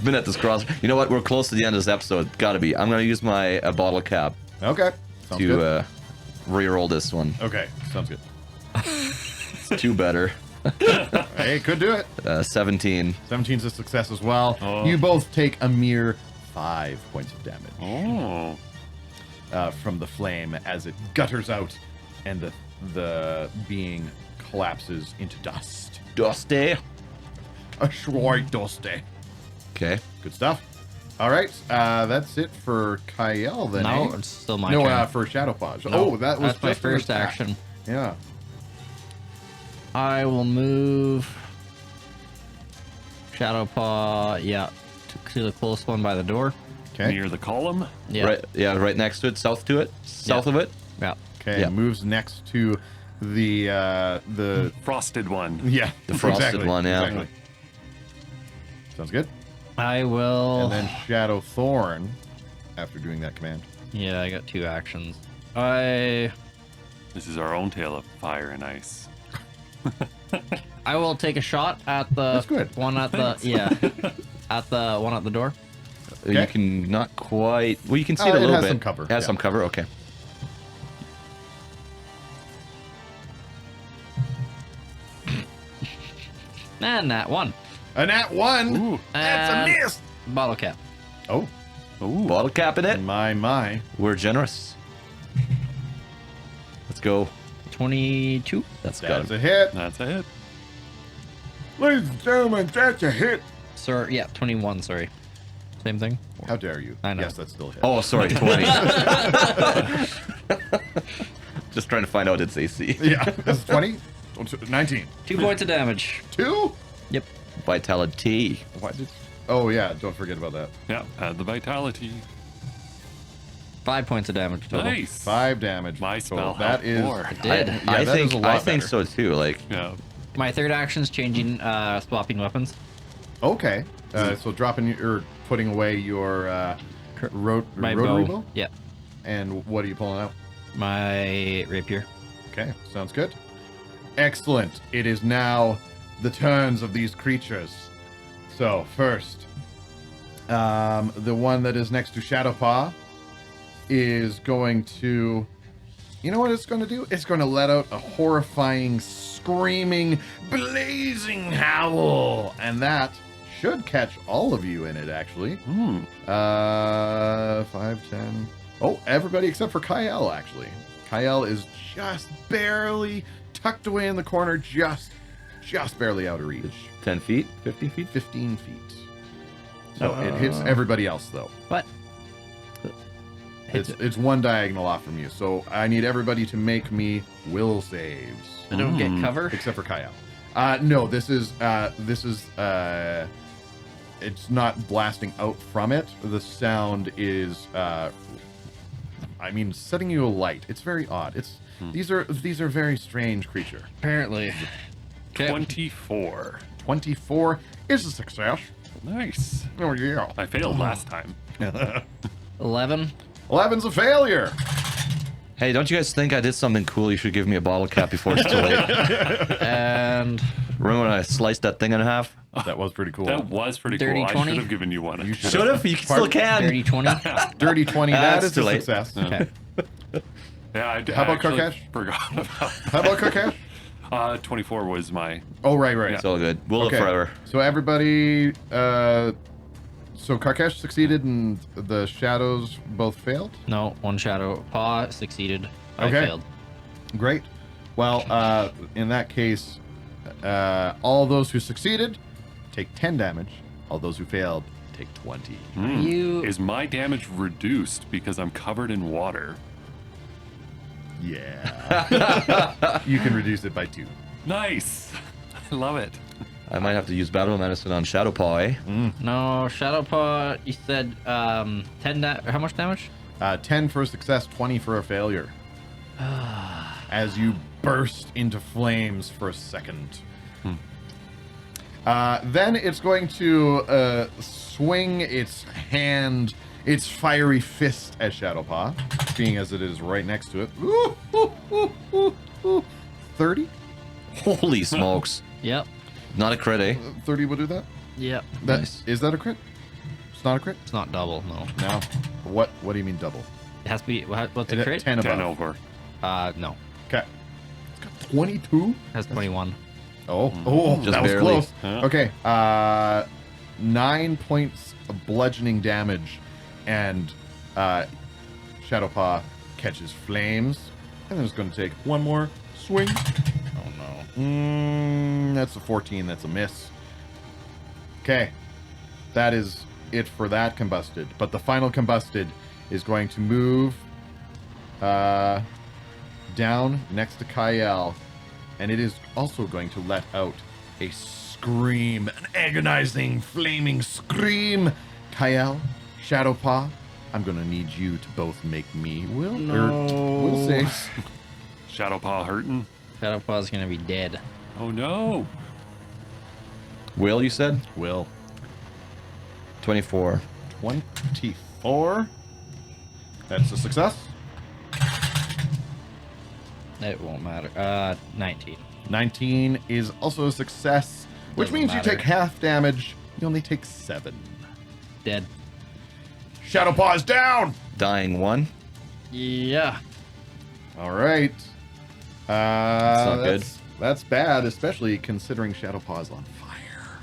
been at this cross. You know what? We're close to the end of this episode. Gotta be. I'm gonna use my bottle cap Okay. Sounds to good. re-roll this one. Okay. Sounds good. It's two better. Hey, could do it. 17. 17's a success as well. Oh. You both take a mere 5 points of damage from the flame as it gutters out and the being collapses into dust. Dusty. A short dusty. Okay. Good stuff. All right, that's it for Kyle then. No, eh? it's still my no, turn. for Shadowpaw. No, Oh, that was that's my just an first attack. action. Yeah. I will move Shadow Paw, yeah, to the close one by the door. Okay. Near the column. Yeah. Right. Yeah. Right next to it. South to it. South of it. Yeah. Okay. Yeah. Moves next to the Frosted one. yeah The frosted one, yeah. Exactly. Sounds good. I will. And then Shadow Thorn after doing that command. Yeah, I got 2 actions. I This is our own tale of fire and ice. will take a shot at the That's good. one at the at the one at the door. Okay. You can not quite. Well, you can see it It a little has bit. some cover, It has yeah. some cover. Okay. And that one. A nat 1. Ooh. That's And a miss. Bottle cap. Oh, Ooh. Bottle cap in it. my. We're generous. Let's go. 22. That's That's good. a hit. That's a hit. Ladies and gentlemen, that's a hit. Sir, yeah, 21, sorry. Same thing. How dare you? I know. Yes, that's still a hit. Oh, sorry, 20. Just trying to find out its AC. Yeah, that's 20. 19. 2 points of damage. 2? Yep. Vitality. Why did... Oh, yeah, don't forget about that. Yeah, add the vitality. 5 points of damage total. Nice. 5 damage. My total. spell That helped is... more. Did. Yeah, I that think is a lot I think better. so too. Like, Yeah. My third action's changing, swapping weapons. Okay. So dropping or putting away your My rotary bow. bow? Yeah. And what are you pulling out? My rapier. Okay, sounds good. Excellent. It is now the turns of these creatures. So, first, the one that is next to Shadowpaw is going to... You know what it's going to do? It's going to let out a horrifying, screaming, blazing howl. And that should catch all of you in it, actually. Hmm. 5, 10... Oh, everybody except for Kyle, actually. Kyle is just barely tucked away in the corner, just barely out of reach. 10 feet, 15 feet. 15 feet. So it hits everybody else, though. What? It's one diagonal off from you. So I need everybody to make me will saves, I don't get Mm. cover. except for Kyle. No, this is it's not blasting out from it. The sound is setting you alight. It's very odd. It's these are very strange creature. Apparently. Okay. 24. 24 is a success. Nice. Oh yeah. I failed last time. 11. 11's a failure. Hey, don't you guys think I did something cool? You should give me a bottle cap before it's too late. And Remember when I sliced that thing in half? That was pretty cool. That was pretty Dirty cool. I 20? should have given you one. You should Should have. You still can. dirty 20. Dirty 20. That That's is too a late. success. Okay. Yeah, How about actually Karkash? forgot about How about Karkash? 24 was my. Oh, right. It's all good. We'll live forever. So everybody, so Karkesh succeeded and the shadows both failed? No, one shadow paw succeeded. I failed. Great. Well, in that case, all those who succeeded take 10 damage. All those who failed take 20. Is my damage reduced because I'm covered in water? Yeah. You can reduce it by 2. Nice. I love it. I might have to use battle medicine on Shadowpaw, eh? No, shadow paw. You said 10. How much damage? 10 for a success, 20 for a failure. As you burst into flames for a second. Then it's going to swing its hand, its fiery fist at Shadowpaw, being as it is right next to it. 30? Holy smokes. Yep. Not a crit, eh? 30 will do that? Yep. Nice. Is that a crit? It's not a crit? It's not double. No. No. What do you mean double? It has to be. What's a crit? 10 above. 10 over. No. Okay. It's got 22? It has 21. Oh, Just that was barely. close. Huh? Okay, 9 points of bludgeoning damage, and Shadowpaw catches flames, and then it's going to take one more swing. Oh no. That's a 14. That's a miss. Okay, that is it for that combusted. But the final combusted is going to move down next to Kyle. And it is also going to let out a scream, an agonizing, flaming scream. Kyle, Shadowpaw, I'm going to need you to both make me will save. Shadowpaw hurting. Shadow paw's gonna be dead. Oh no. Will, you said? Will. 24. 24. That's a success. It won't matter. 19. 19 is also a success, which Doesn't means matter. you take half damage. You only take 7. Dead. Shadowpaw is down. Dying 1. Yeah. All right. not good. That's bad, especially considering Shadowpaw is on fire.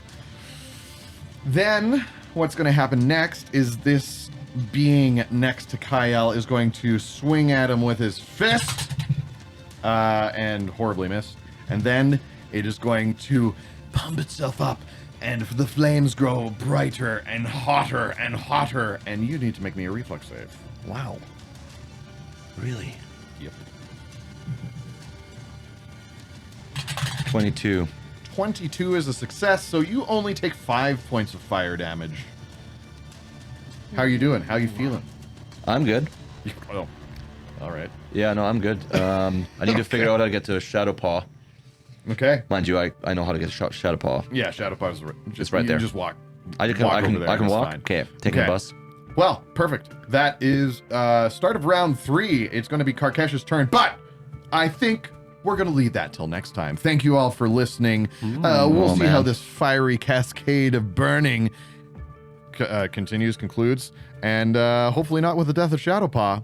Then, what's going to happen next is this being next to Kyle is going to swing at him with his fist, and horribly miss. And then it is going to pump itself up, and the flames grow brighter and hotter, and you need to make me a reflex save. Wow. Really? Yep. 22. 22 is a success, so you only take 5 points of fire damage. How are you doing? How are you feeling? I'm good. Oh, all right. Yeah, no, I'm good. I need to figure out how to get to Shadowpaw. Okay. Mind you, I know how to get to Shadowpaw. Yeah, Shadowpaw's It's right you there. Just walk. I can Walk over there and it's walk. fine. Okay, taking Okay. the bus. Well, perfect. That is start of round 3. It's going to be Karkesh's turn, but I think we're going to leave that till next time. Thank you all for listening. We'll see how this fiery cascade of burning concludes, and hopefully not with the death of Shadowpaw.